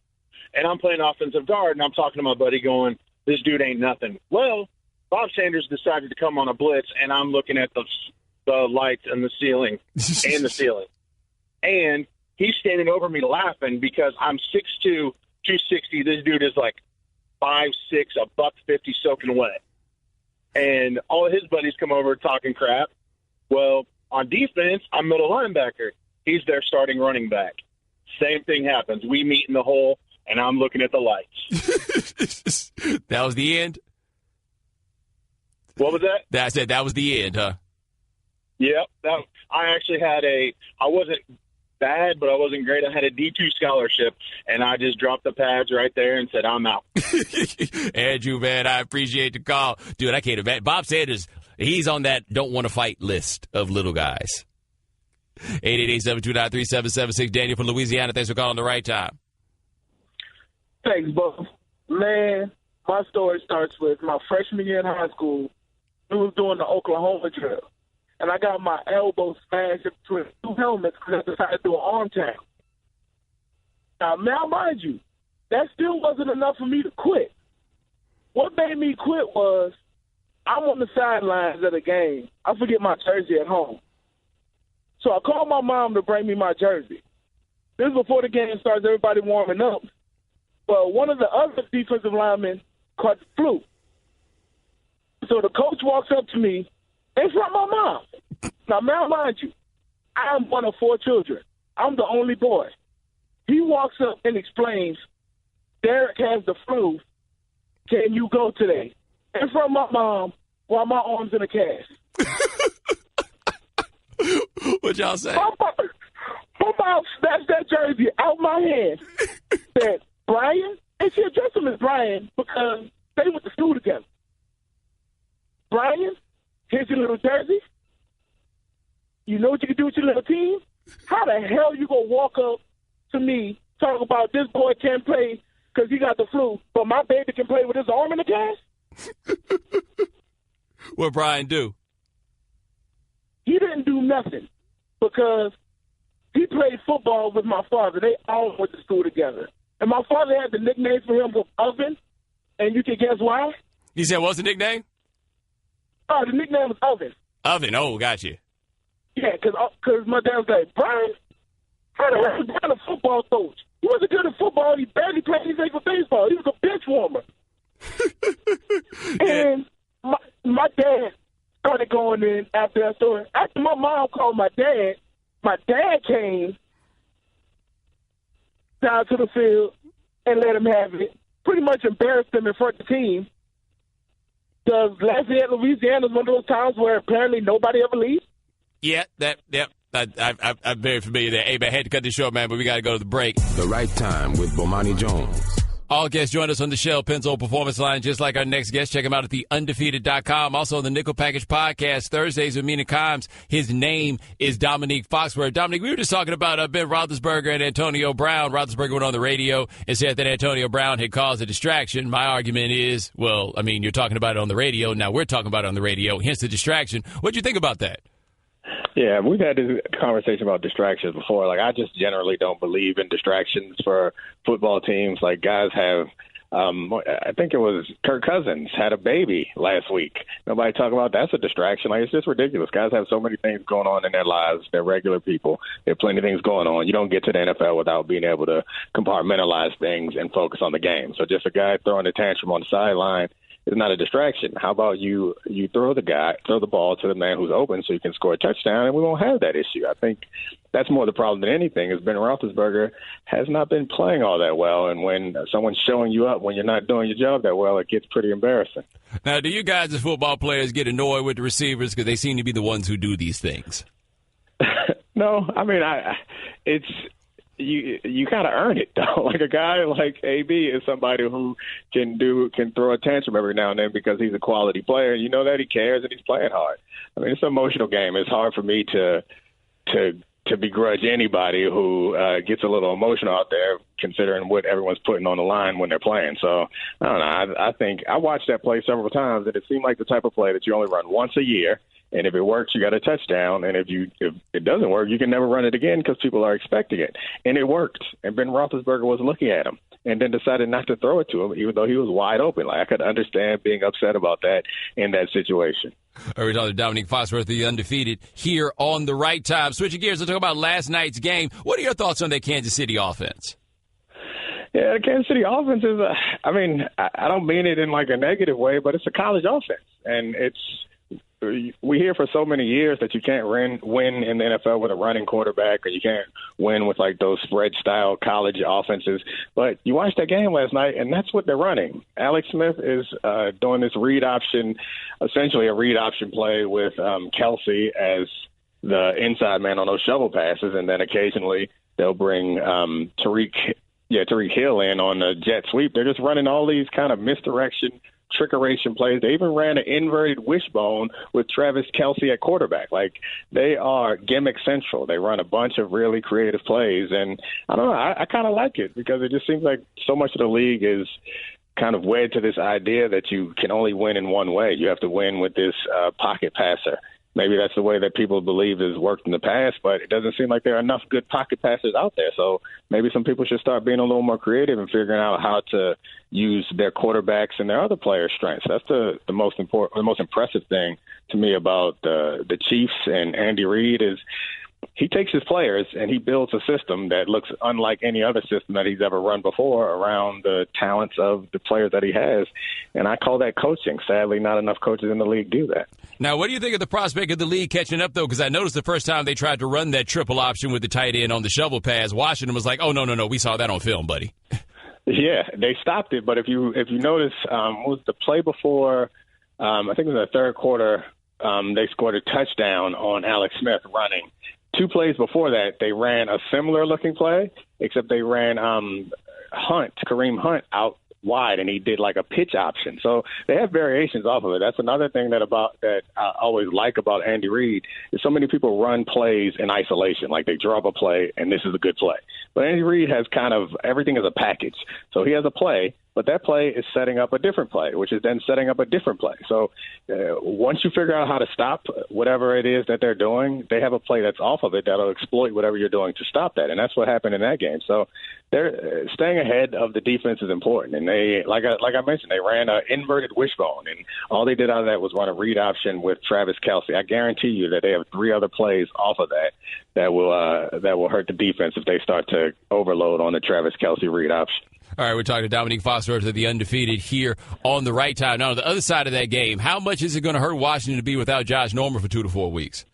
and I'm playing offensive guard, and I'm talking to my buddy going, this dude ain't nothing. Well, Bob Sanders decided to come on a blitz, and I'm looking at the lights and the ceiling and the ceiling. And he's standing over me laughing because I'm 6'2", 260. This dude is 5'6", $150 soaking wet. And all of his buddies come over talking crap. Well, on defense, I'm middle linebacker. He's their starting running back. Same thing happens. We meet in the hole, and I'm looking at the lights. That was the end? What was that? I said that was the end, huh? Yep. I actually I wasn't bad, but I wasn't great. I had a D2 scholarship, and I just dropped the pads right there and said, I'm out. Andrew, man, I appreciate the call. Dude, I can't imagine. Bob Sanders, he's on that don't want to fight list of little guys. 888-729-3776. Daniel from Louisiana, thanks for calling the right time. Thanks, Bo. Man, my story starts with my freshman year in high school. We was doing the Oklahoma drill. And I got my elbow smashed between two helmets because I decided to do an arm tackle. Now, mind you, that still wasn't enough for me to quit. What made me quit was I'm on the sidelines of the game. I forget my jersey at home. So I called my mom to bring me my jersey. This is before the game starts, everybody warming up. Well, one of the other defensive linemen caught the flu. So the coach walks up to me in front of my mom. Now, mind you, I am one of 4 children. I'm the only boy. He walks up and explains, Derek has the flu. Can you go today? In front of my mom while my arm's in a cast. What y'all say? My mom snatched that jersey out my hand. Said, Brian? And she addressed him as Brian because they went to school together. Brian, here's your little jersey. You know what you can do with your little team? How the hell you going to walk up to me, talk about this boy can't play because he got the flu, but my baby can play with his arm in the cast? What Brian do? He didn't do nothing because he played football with my father. They all went to school together. And my father had the nickname for him of Oven, and you can guess why? You said what's the nickname? Oh, the nickname was Oven. Oven, oh, got you. Yeah, because my dad was like, Brian, how the hell is Brian a football coach? He wasn't good at football. He barely played anything for baseball. He was a bench warmer. And my dad started going in after that story. After my mom called my dad came down to the field and let him have it. Pretty much embarrassed him in front of the team. Because Lafayette, Louisiana is one of those towns where apparently nobody ever leaves. Yeah, I'm very familiar there. Hey, man, I had to cut this short, man, but we got to go to the break. The Right Time with Bomani Jones. All guests join us on the Shell Pennzoil Performance Line, just like our next guest. Check him out at theundefeated.com. Also on the Nickel Package Podcast, Thursdays with Mina Kimes. His name is Dominique Foxworth. Dominique, we were just talking about Ben Roethlisberger and Antonio Brown. Roethlisberger went on the radio and said that Antonio Brown had caused a distraction. My argument is, well, I mean, you're talking about it on the radio. Now we're talking about it on the radio, hence the distraction. What do you think about that? Yeah, we've had this conversation about distractions before. Like, I just generally don't believe in distractions for football teams. Like, guys have, I think it was Kirk Cousins had a baby last week. Nobody talking about that's a distraction. Like, it's just ridiculous. Guys have so many things going on in their lives. They're regular people. There are plenty of things going on. You don't get to the NFL without being able to compartmentalize things and focus on the game. So just a guy throwing a tantrum on the sideline is not a distraction. How about you throw the ball to the man who's open so you can score a touchdown, and we won't have that issue. I think that's more the problem than anything is Ben Roethlisberger has not been playing all that well, and when someone's showing you up when you're not doing your job that well, it gets pretty embarrassing. Now, do you guys as football players get annoyed with the receivers because they seem to be the ones who do these things? No, I mean, You kind of earn it, though. Like a guy like AB is somebody who can throw a tantrum every now and then because he's a quality player. You know that he cares and he's playing hard. I mean, it's an emotional game. It's hard for me to begrudge anybody who gets a little emotional out there, considering what everyone's putting on the line when they're playing. So I don't know. I think I watched that play several times, and it seemed like the type of play that you only run once a year. And if it works, you got a touchdown. And if it doesn't work, you can never run it again because people are expecting it. And it worked. And Ben Roethlisberger was looking at him and then decided not to throw it to him, even though he was wide open. Like, I could understand being upset about that in that situation. All right, talking to Dominique Foxworth, the undefeated, here on The Right Time. Switching gears, we'll talk about last night's game. What are your thoughts on that Kansas City offense? Yeah, the Kansas City offense is, I don't mean it in like a negative way, but it's a college offense. And we hear for so many years that you can't win in the NFL with a running quarterback, or you can't win with like those spread-style college offenses. But you watched that game last night, and that's what they're running. Alex Smith is doing this read option, essentially a read option play with Kelsey as the inside man on those shovel passes, and then occasionally they'll bring Tariq Hill in on the jet sweep. They're just running all these kind of misdirection, trickeration plays. They even ran an inverted wishbone with Travis Kelsey at quarterback. Like, they are gimmick central. They run a bunch of really creative plays, and I don't know, I kind of like it because it just seems like so much of the league is kind of wed to this idea that you can only win in one way. You have to win with this pocket passer. Maybe that's the way that people believe has worked in the past, but it doesn't seem like there are enough good pocket passers out there. So maybe some people should start being a little more creative and figuring out how to use their quarterbacks and their other players' strengths. That's the most impressive thing to me about the Chiefs and Andy Reid is he takes his players and he builds a system that looks unlike any other system that he's ever run before around the talents of the players that he has. And I call that coaching. Sadly, not enough coaches in the league do that. Now, what do you think of the prospect of the league catching up, though? Because I noticed the first time they tried to run that triple option with the tight end on the shovel pass, Washington was like, oh, no, we saw that on film, buddy. Yeah, they stopped it. But if you notice, was the play before, I think it was the third quarter, they scored a touchdown on Alex Smith running. 2 plays before that, they ran a similar looking play, except they ran Kareem Hunt out wide, and he did like a pitch option. So they have variations off of it. That's another thing that I always like about Andy Reid is so many people run plays in isolation, like they draw up a play and this is a good play. But Andy Reid has kind of everything as a package. So he has a play, but that play is setting up a different play, which is then setting up a different play. So once you figure out how to stop whatever it is that they're doing, they have a play that's off of it that'll exploit whatever you're doing to stop that. And that's what happened in that game. So they're staying ahead of the defense is important. And they, like I mentioned, they ran an inverted wishbone, and all they did out of that was run a read option with Travis Kelce. I guarantee you that they have 3 other plays off of that will hurt the defense if they start to overload on the Travis Kelce read option. All right, we're talking to Dominique Foxworth of the Undefeated here on the Right Time. Now, on the other side of that game, how much is it going to hurt Washington to be without Josh Norman for 2 to 4 weeks?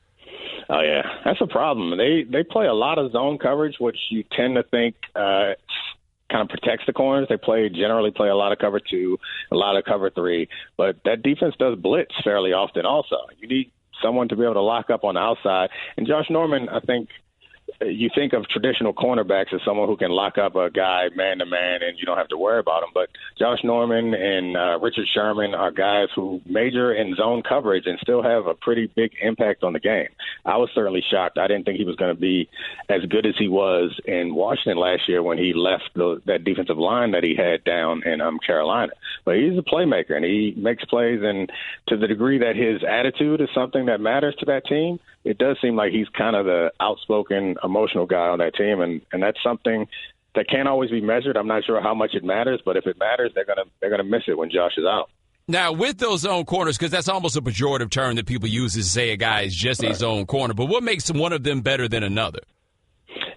Oh, yeah, that's a problem. They play a lot of zone coverage, which you tend to think kind of protects the corners. They generally play a lot of cover 2, a lot of cover 3, but that defense does blitz fairly often also. You need someone to be able to lock up on the outside. And Josh Norman, I think, you think of traditional cornerbacks as someone who can lock up a guy man-to-man and you don't have to worry about him. But Josh Norman and Richard Sherman are guys who major in zone coverage and still have a pretty big impact on the game. I was certainly shocked. I didn't think he was going to be as good as he was in Washington last year when he left that defensive line that he had down in Carolina. But he's a playmaker, and he makes plays. And to the degree that his attitude is something that matters to that team, it does seem like he's kind of the outspoken, emotional guy on that team, and that's something that can't always be measured. I'm not sure how much it matters, but if it matters, they're gonna miss it when Josh is out. Now, with those zone corners, because that's almost a pejorative term that people use to say a guy is just a zone corner, but what makes one of them better than another?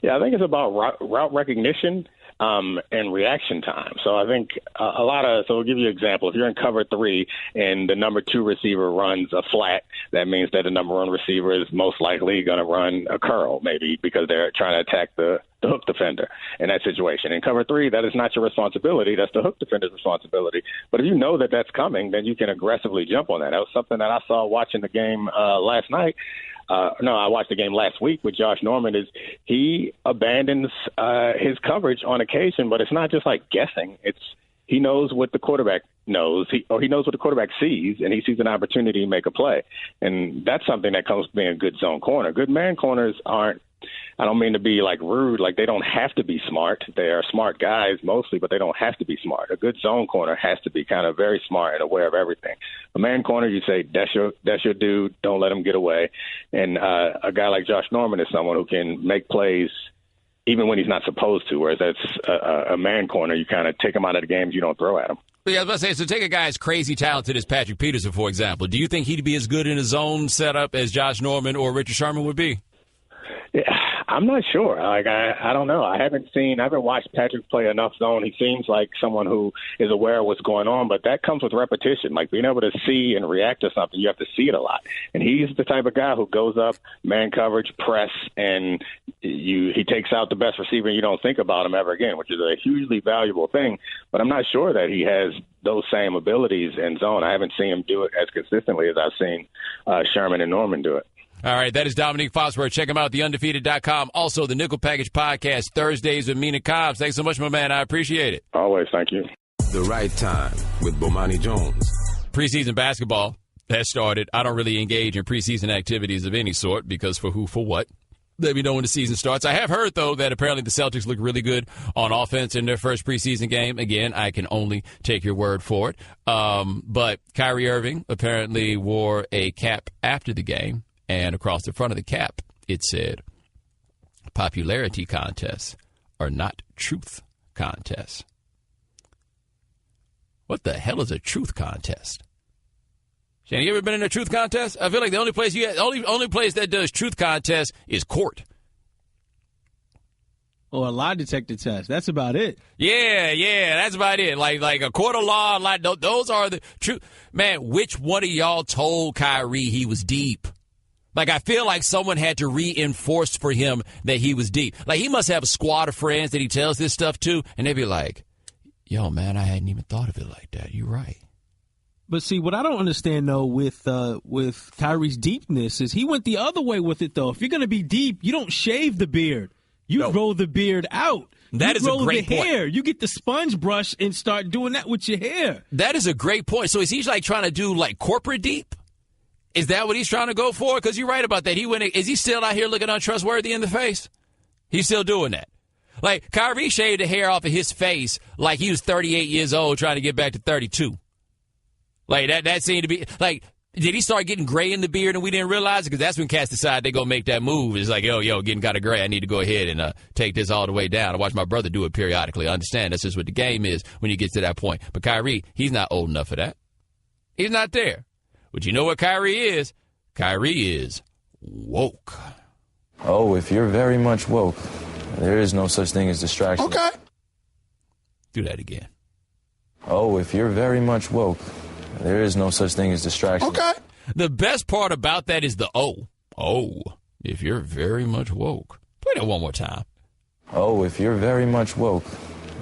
Yeah, I think it's about route recognition and reaction time. So I think so I'll give you an example. If you're in cover 3 and the number 2 receiver runs a flat, that means that the number 1 receiver is most likely going to run a curl, maybe because they're trying to attack the hook defender in that situation. In cover 3, that is not your responsibility. That's the hook defender's responsibility. But if you know that that's coming, then you can aggressively jump on that. That was something that I saw watching the game last night. I watched the game last week with Josh Norman. Is he abandons his coverage on occasion, but it's not just like guessing. He knows what the quarterback knows, he knows what the quarterback sees, and he sees an opportunity to make a play. And that's something that comes from being a good zone corner. Good man corners aren't, I don't mean to be like rude, like they don't have to be smart. They are smart guys mostly, but they don't have to be smart. A good zone corner has to be kind of very smart and aware of everything. A man corner, you say, that's your dude, don't let him get away. And a guy like Josh Norman is someone who can make plays even when he's not supposed to, whereas that's a man corner, you kind of take him out of the games, you don't throw at him. Yeah, I was about to say, so take a guy as crazy talented as Patrick Peterson, for example. Do you think he'd be as good in his zone setup as Josh Norman or Richard Sherman would be? Yeah, I'm not sure. Like I don't know. I haven't watched Patrick play enough zone. He seems like someone who is aware of what's going on, but that comes with repetition. Like being able to see and react to something, you have to see it a lot. And he's the type of guy who goes up, man coverage, press, and he takes out the best receiver and you don't think about him ever again, which is a hugely valuable thing. But I'm not sure that he has those same abilities in zone. I haven't seen him do it as consistently as I've seen Sherman and Norman do it. All right, that is Dominique Foxworth. Check him out, theundefeated.com. Also, the Nickel Package Podcast, Thursdays with Mina Cobbs. Thanks so much, my man. I appreciate it. Always, thank you. The Right Time with Bomani Jones. Preseason basketball has started. I don't really engage in preseason activities of any sort because for who, for what. Let me know when the season starts. I have heard, though, that apparently the Celtics look really good on offense in their first preseason game. Again, I can only take your word for it. But Kyrie Irving apparently wore a cap after the game. And across the front of the cap, it said, popularity contests are not truth contests. What the hell is a truth contest? Shannon, you ever been in a truth contest? I feel like the only place only place that does truth contests is court. Or a lie detector test. That's about it. Yeah, that's about it. Like a court of law, those are the truth. Man, which one of y'all told Kyrie he was deep? Like, I feel like someone had to reinforce for him that he was deep. Like, he must have a squad of friends that he tells this stuff to, and they'd be like, yo, man, I hadn't even thought of it like that. You're right. But see, what I don't understand though with Kyrie's deepness is he went the other way with it though. If you're going to be deep, you don't shave the beard. You grow the beard out. That is a great point. Hair. You get the sponge brush and start doing that with your hair. That is a great point. So is he like trying to do like corporate deep? Is that what he's trying to go for? Because you're right about that. Is he still out here looking untrustworthy in the face? He's still doing that. Like, Kyrie shaved the hair off of his face like he was 38 years old trying to get back to 32. Like, that seemed to be, like, did he start getting gray in the beard and we didn't realize it? Because that's when cats decide they're going to make that move. It's like, yo, getting kind of gray. I need to go ahead and take this all the way down. I watch my brother do it periodically. I understand that's just what the game is when you get to that point. But Kyrie, he's not old enough for that. He's not there. But you know what Kyrie is? Kyrie is woke. Oh, if you're very much woke, there is no such thing as distraction. Okay. Do that again. Oh, if you're very much woke, there is no such thing as distraction. Okay. The best part about that is the O. Oh, if you're very much woke. Play that one more time. Oh, if you're very much woke,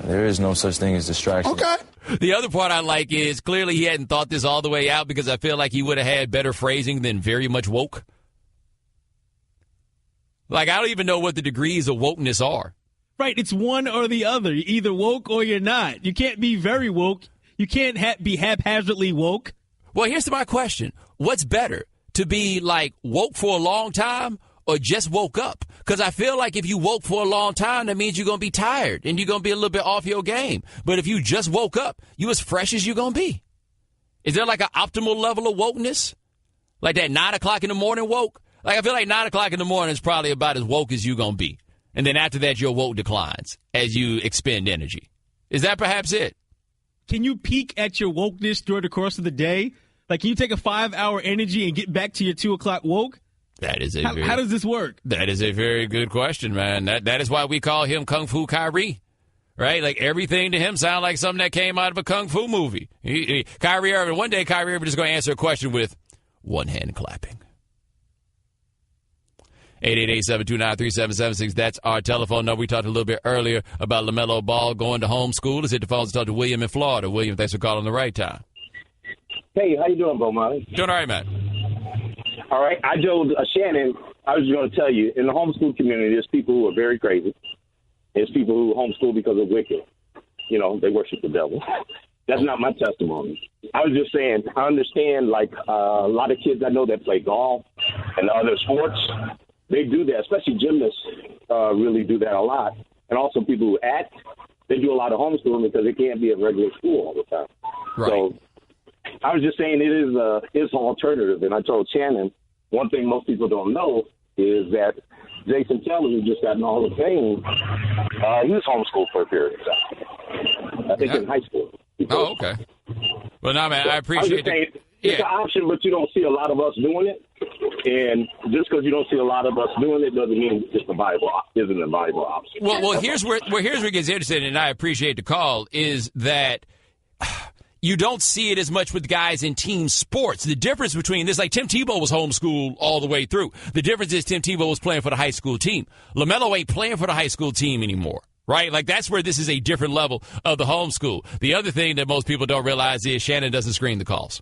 there is no such thing as distraction. Okay. The other part I like is clearly he hadn't thought this all the way out because I feel like he would have had better phrasing than very much woke. Like, I don't even know what the degrees of wokeness are. Right, it's one or the other. You're either woke or you're not. You can't be very woke. You can't be haphazardly woke. Well, here's my question. What's better, to be, like, woke for a long time or just woke up? Because I feel like if you woke for a long time, that means you're going to be tired and you're going to be a little bit off your game. But if you just woke up, you as fresh as you're going to be. Is there, like, an optimal level of wokeness? Like that 9 o'clock in the morning woke? Like, I feel like 9 o'clock in the morning is probably about as woke as you're going to be. And then after that, your woke declines as you expend energy. Is that perhaps it? Can you peak at your wokeness during the course of the day? Like, can you take a 5-hour energy and get back to your 2 o'clock woke? That is how does this work? That is a very good question, man. That is why we call him Kung Fu Kyrie, right? Like, everything to him sounds like something that came out of a Kung Fu movie. Kyrie Irving, one day Kyrie Irving is going to answer a question with one hand clapping. 888-729-3776. That's our telephone number. We talked a little bit earlier about LaMelo Ball going to homeschool. Let's hit the phones and talk to William in Florida. William, thanks for calling the right time. Hey, how you doing, Bomani? Doing all right, man. All right. I told Shannon, I was going to tell you, in the homeschool community, there's people who are very crazy. There's people who homeschool because of wicked. You know, they worship the devil. That's not my testimony. I was just saying, I understand, like, a lot of kids I know that play golf and other sports, they do that, especially gymnasts really do that a lot. And also people who act, they do a lot of homeschooling because they can't be at regular school all the time. Right. So I was just saying it's an alternative. And I told Shannon, one thing most people don't know is that Jason Taylor, who just got in the Hall of Fame, he was homeschooled for a period of time. I think in high school. Oh, okay. Well, no, man, I appreciate it. It's an option, but you don't see a lot of us doing it. And just because you don't see a lot of us doing it doesn't mean it's the Bible isn't a Bible option. Well, here's where it gets interesting, and I appreciate the call, is that you don't see it as much with guys in team sports. The difference between this, like Tim Tebow was homeschooled all the way through. The difference is Tim Tebow was playing for the high school team. LaMelo ain't playing for the high school team anymore. Right? Like, that's where this is a different level of the homeschool. The other thing that most people don't realize is Shannon doesn't screen the calls.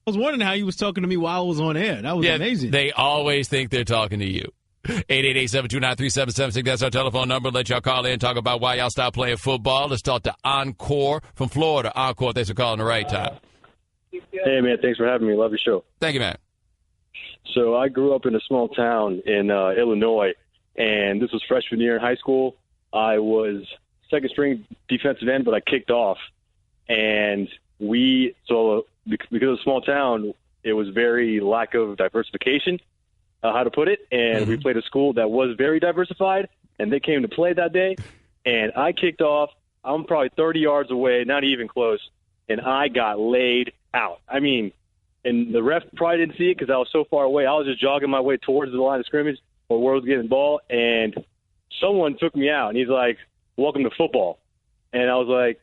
I was wondering how you was talking to me while I was on air. That was amazing. They always think they're talking to you. 888-729-3776. That's our telephone number. Let y'all call in and talk about why y'all stopped playing football. Let's talk to Encore from Florida. Encore, thanks for calling the right time. Hey, man, thanks for having me. Love your show. Thank you, man. So I grew up in a small town in Illinois, and this was freshman year in high school. I was second-string defensive end, but I kicked off. And because of a small town, it was very lack of diversification, how to put it. And we played a school that was very diversified, and they came to play that day. And I kicked off. I'm probably 30 yards away, not even close, and I got laid out. I mean, and the ref probably didn't see it because I was so far away. I was just jogging my way towards the line of scrimmage where I was getting the ball, and someone took me out, and he's like, "Welcome to football." And I was like,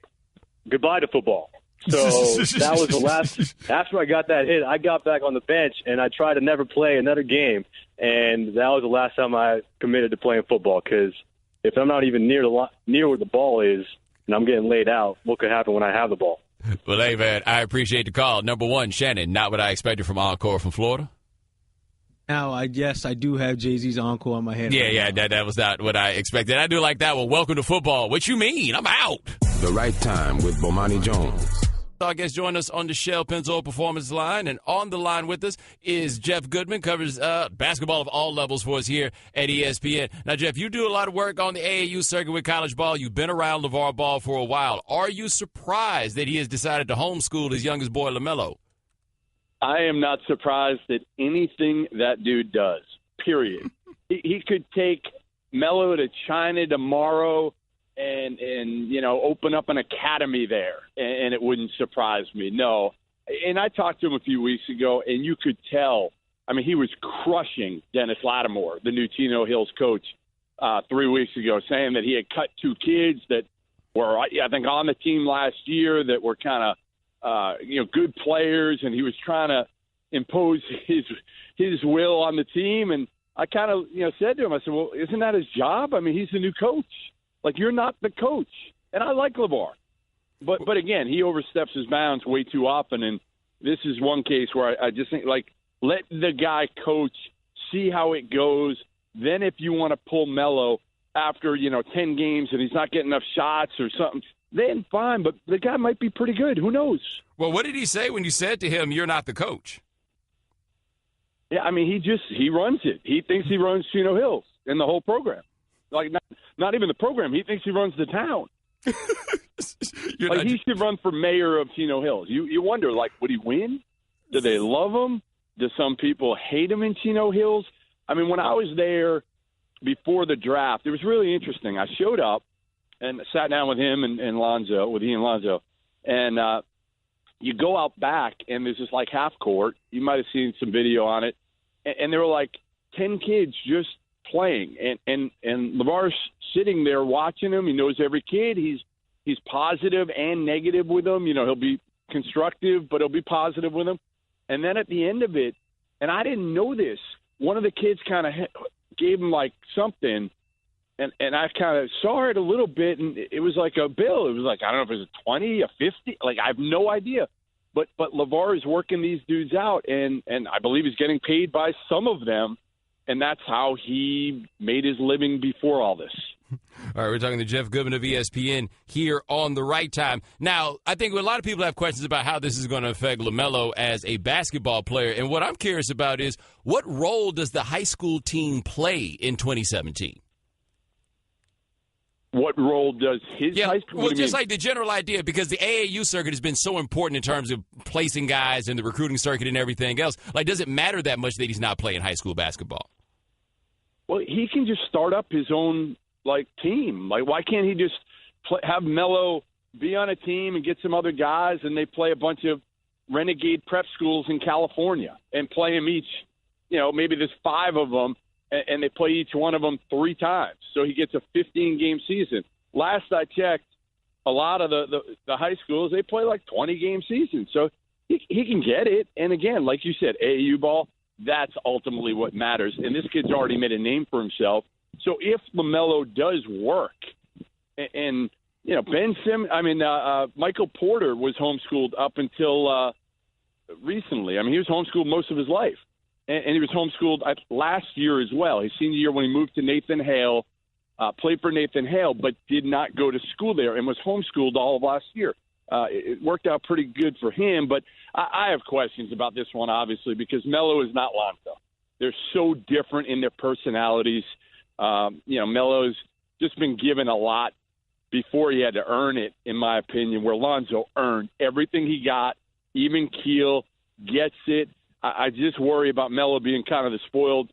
"Goodbye to football." So that was the last. After I got that hit, I got back on the bench, and I tried to never play another game. And that was the last time I committed to playing football, because if I'm not even near where the ball is, and I'm getting laid out, what could happen when I have the ball? Well, hey, man, I appreciate the call. Number one, Shannon, not what I expected from Encore from Florida. Now, I do have Jay-Z's Encore on my head. Yeah, that was not what I expected. I do like that one. Welcome to football. What you mean? I'm out. The Right Time with Bomani Jones. Our guest join us on the Shell Pennzoil Performance Line, and on the line with us is Jeff Goodman, covers basketball of all levels for us here at ESPN. Now, Jeff, you do a lot of work on the AAU circuit with college ball. You've been around LeVar Ball for a while. Are you surprised that he has decided to homeschool his youngest boy, LaMelo? I am not surprised at anything that dude does, period. He could take Melo to China tomorrow and open up an academy there, and it wouldn't surprise me. No. And I talked to him a few weeks ago, and you could tell. I mean, he was crushing Dennis Lattimore, the new Chino Hills coach, 3 weeks ago, saying that he had cut two kids that were, I think, on the team last year that were kind of, good players, and he was trying to impose his will on the team. And I kind of, said to him, I said, well, isn't that his job? I mean, he's the new coach. Like, you're not the coach. And I like LeVar. But again, he oversteps his bounds way too often. And this is one case where I just think, let the guy coach, see how it goes. Then if you want to pull Melo after, 10 games and he's not getting enough shots or something, then fine. But the guy might be pretty good. Who knows? Well, what did he say when you said to him, you're not the coach? Yeah, I mean, he runs it. He thinks he runs Chino Hills and the whole program. Like, not even the program. He thinks he runs the town. He should run for mayor of Chino Hills. You wonder, would he win? Do they love him? Do some people hate him in Chino Hills? I mean, when I was there before the draft, it was really interesting. I showed up and sat down with him and Lonzo, with Ian Lonzo, and you go out back, and there's this, half court. You might have seen some video on it. And there were, 10 kids just playing. And LeVar's sitting there watching them. He knows every kid. He's positive and negative with them. He'll be constructive, but he'll be positive with them. And then at the end of it, and I didn't know this, one of the kids kind of gave him, something, and I kind of saw it a little bit, and it was like a bill. It was I don't know if it was a 20, a 50. I have no idea. But LeVar is working these dudes out, and I believe he's getting paid by some of them, and that's how he made his living before all this. All right, we're talking to Jeff Goodman of ESPN here on The Right Time. Now, I think a lot of people have questions about how this is going to affect LaMelo as a basketball player, and what I'm curious about is what role does the high school team play in 2017? What role does his high school? Well, just the general idea, because the AAU circuit has been so important in terms of placing guys and the recruiting circuit and everything else. Does it matter that much that he's not playing high school basketball? Well, he can just start up his own team. Why can't he just have Melo be on a team and get some other guys, and they play a bunch of renegade prep schools in California and play them each? Maybe there's 5 of them. And they play each one of them 3 times. So he gets a 15-game season. Last I checked, a lot of the high schools, they play 20-game seasons. So he can get it. And again, like you said, AAU ball, that's ultimately what matters. And this kid's already made a name for himself. So if LaMelo does work, and Ben Simmons, Michael Porter was homeschooled up until recently. I mean, he was homeschooled most of his life. And he was homeschooled last year as well. His senior year when he moved to Nathan Hale, played for Nathan Hale, but did not go to school there and was homeschooled all of last year. It worked out pretty good for him, but I have questions about this one, obviously, because Melo is not Lonzo. They're so different in their personalities. Melo's just been given a lot before he had to earn it, in my opinion, where Lonzo earned everything he got, even keel, gets it. I just worry about Melo being kind of the spoiled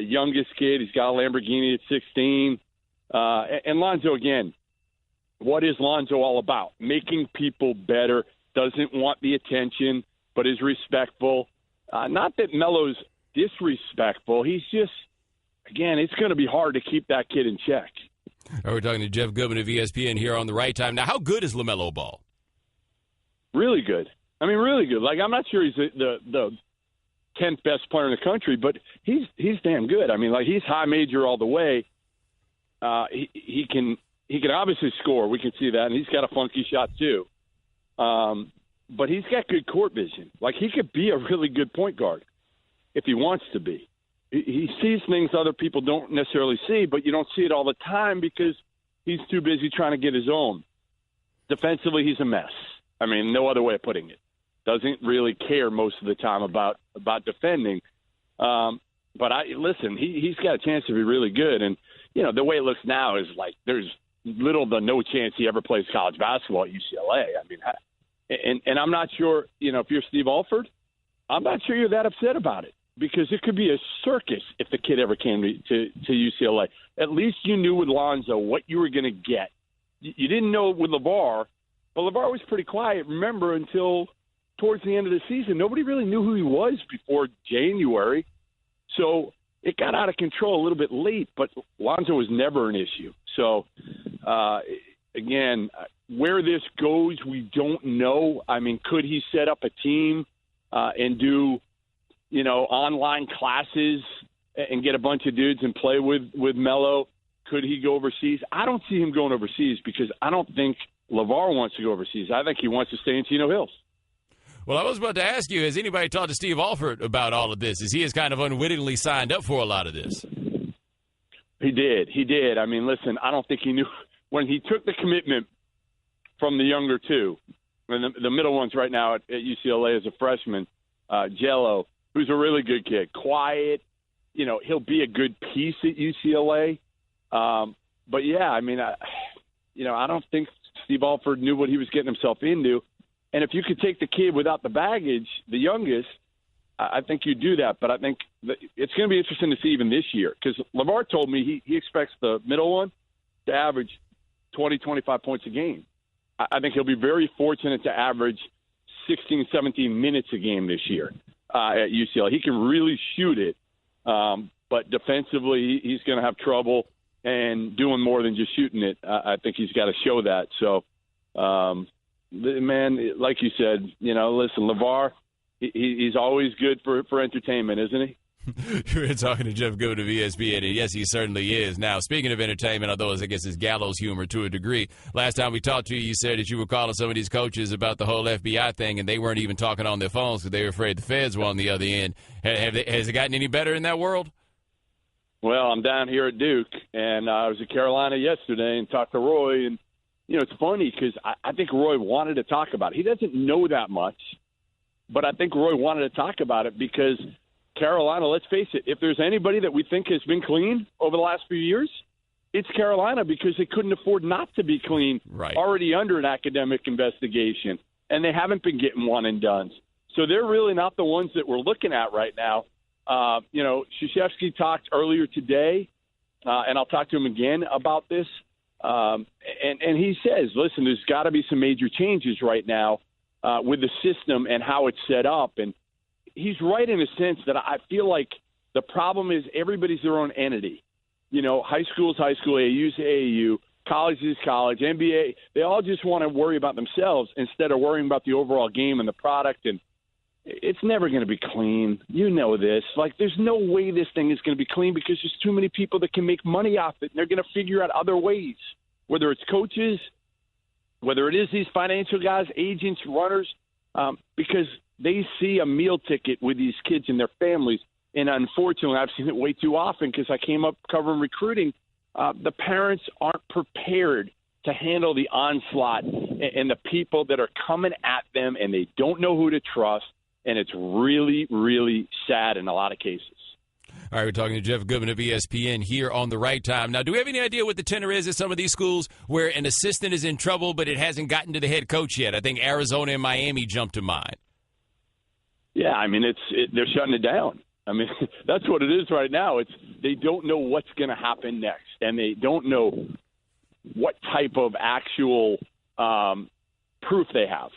youngest kid. He's got a Lamborghini at 16. And Lonzo, again, what is Lonzo all about? Making people better, doesn't want the attention, but is respectful. Not that Melo's disrespectful. He's just, again, it's going to be hard to keep that kid in check. We're talking to Jeff Goodman of ESPN here on The Right Time. Now, how good is LaMelo Ball? Really good. I mean, really good. I'm not sure he's the 10th best player in the country, but he's damn good. I mean, he's high major all the way. He can he can obviously score. We can see that, and he's got a funky shot too. But he's got good court vision. Like, he could be a really good point guard if he wants to be. He sees things other people don't necessarily see, but you don't see it all the time because he's too busy trying to get his own. Defensively, he's a mess. I mean, no other way of putting it. Doesn't really care most of the time about defending. But listen, he's got a chance to be really good. And, you know, the way it looks now is like there's little to no chance he ever plays college basketball at UCLA. I mean, and I'm not sure, you know, if you're Steve Alford, I'm not sure you're that upset about it because it could be a circus if the kid ever came to UCLA. At least you knew with Lonzo what you were going to get. You didn't know with LeVar, but LeVar was pretty quiet, remember, until towards the end of the season. Nobody really knew who he was before January. So it got out of control a little bit late, but Lonzo was never an issue. So, again, where this goes, we don't know. I mean, could he set up a team and do, you know, online classes and get a bunch of dudes and play with Melo? Could he go overseas? I don't see him going overseas because I don't think LeVar wants to go overseas. I think he wants to stay in Chino Hills. Well, I was about to ask you, has anybody talked to Steve Alford about all of this? As he has kind of unwittingly signed up for a lot of this. He did. I mean, listen, I don't think he knew when he took the commitment from the younger two. And the middle one's right now at UCLA as a freshman, Jello, who's a really good kid, quiet. You know, he'll be a good piece at UCLA. But, yeah, I mean, I don't think Steve Alford knew what he was getting himself into. And if you could take the kid without the baggage, the youngest, I think you do that. But I think it's going to be interesting to see even this year because LeVar told me he expects the middle one to average 20, 25 points a game. I think he'll be very fortunate to average 16, 17 minutes a game this year at UCLA. He can really shoot it, but defensively he's going to have trouble and doing more than just shooting it. I think he's got to show that. So, man, like you said, you know, listen, LeVar, he's always good for entertainment, isn't he? You're talking to Jeff Goode of ESPN, and yes, he certainly is. Now, speaking of entertainment, although I guess it's gallows humor to a degree, last time we talked to you, you said that you were calling some of these coaches about the whole FBI thing, and they weren't even talking on their phones because they were afraid the feds were on the other end. Has it gotten any better in that world? Well, I'm down here at Duke, and I was at Carolina yesterday and talked to Roy, and you know, it's funny because I think Roy wanted to talk about it. He doesn't know that much, but I think Roy wanted to talk about it because Carolina, let's face it, if there's anybody that we think has been clean over the last few years, it's Carolina because they couldn't afford not to be clean, right, already under an academic investigation, and they haven't been getting one and dones. So they're really not the ones that we're looking at right now. You know, Krzyzewski talked earlier today, and I'll talk to him again about this. And he says, listen, there's got to be some major changes right now with the system and how it's set up. And he's right in a sense that I feel like the problem is everybody's their own entity. You know, high school's high school, AAU's AAU, college is college, NBA. They all just want to worry about themselves instead of worrying about the overall game and the product. And it's never going to be clean. You know this. Like, there's no way this thing is going to be clean because there's too many people that can make money off it. And they're going to figure out other ways, whether it's coaches, whether it is these financial guys, agents, runners, because they see a meal ticket with these kids and their families. And unfortunately, I've seen it way too often because I came up covering recruiting. The parents aren't prepared to handle the onslaught and the people that are coming at them, and they don't know who to trust. And it's really, really sad in a lot of cases. All right, we're talking to Jeff Goodman of ESPN here on The Right Time. Now, do we have any idea what the tenor is at some of these schools where an assistant is in trouble, but it hasn't gotten to the head coach yet? I think Arizona and Miami jumped to mind. Yeah, I mean, they're shutting it down. I mean, that's what it is right now. They don't know what's going to happen next, and they don't know what type of actual proof they have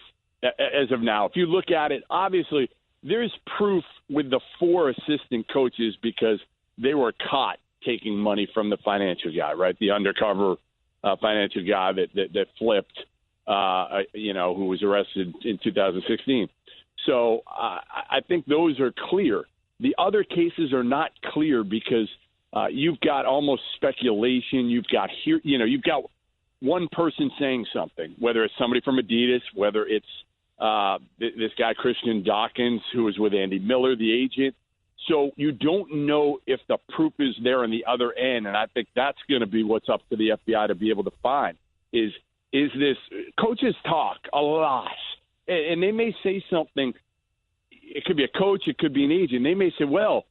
as of now. If you look at it, obviously there's proof with the 4 assistant coaches because they were caught taking money from the financial guy, right? The undercover financial guy that flipped, who was arrested in 2016. So I think those are clear. The other cases are not clear because you've got almost speculation. You've got one person saying something, whether it's somebody from Adidas, whether it's this guy Christian Dawkins, who was with Andy Miller, the agent. So you don't know if the proof is there on the other end, and I think that's going to be what's up to the FBI to be able to find is this – coaches talk a lot, and they may say something. It could be a coach, it could be an agent. They may say, well,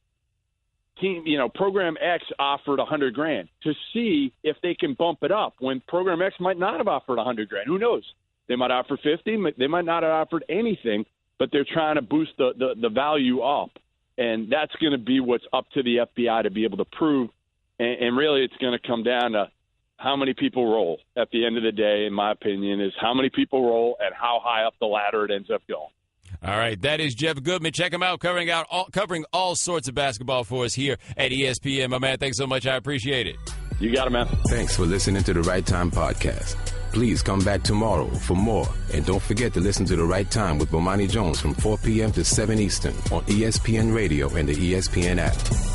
program X offered $100,000 to see if they can bump it up when program X might not have offered $100,000. Who knows? They might offer 50. They might not have offered anything, but they're trying to boost the value up. And that's going to be what's up to the FBI to be able to prove. And really, it's going to come down to how many people roll. At the end of the day, in my opinion, is how many people roll and how high up the ladder it ends up going. All right, that is Jeff Goodman. Check him out, covering all sorts of basketball for us here at ESPN. My man, thanks so much. I appreciate it. You got it, man. Thanks for listening to The Right Time Podcast. Please come back tomorrow for more. And don't forget to listen to The Right Time with Bomani Jones from 4 p.m. to 7 Eastern on ESPN Radio and the ESPN app.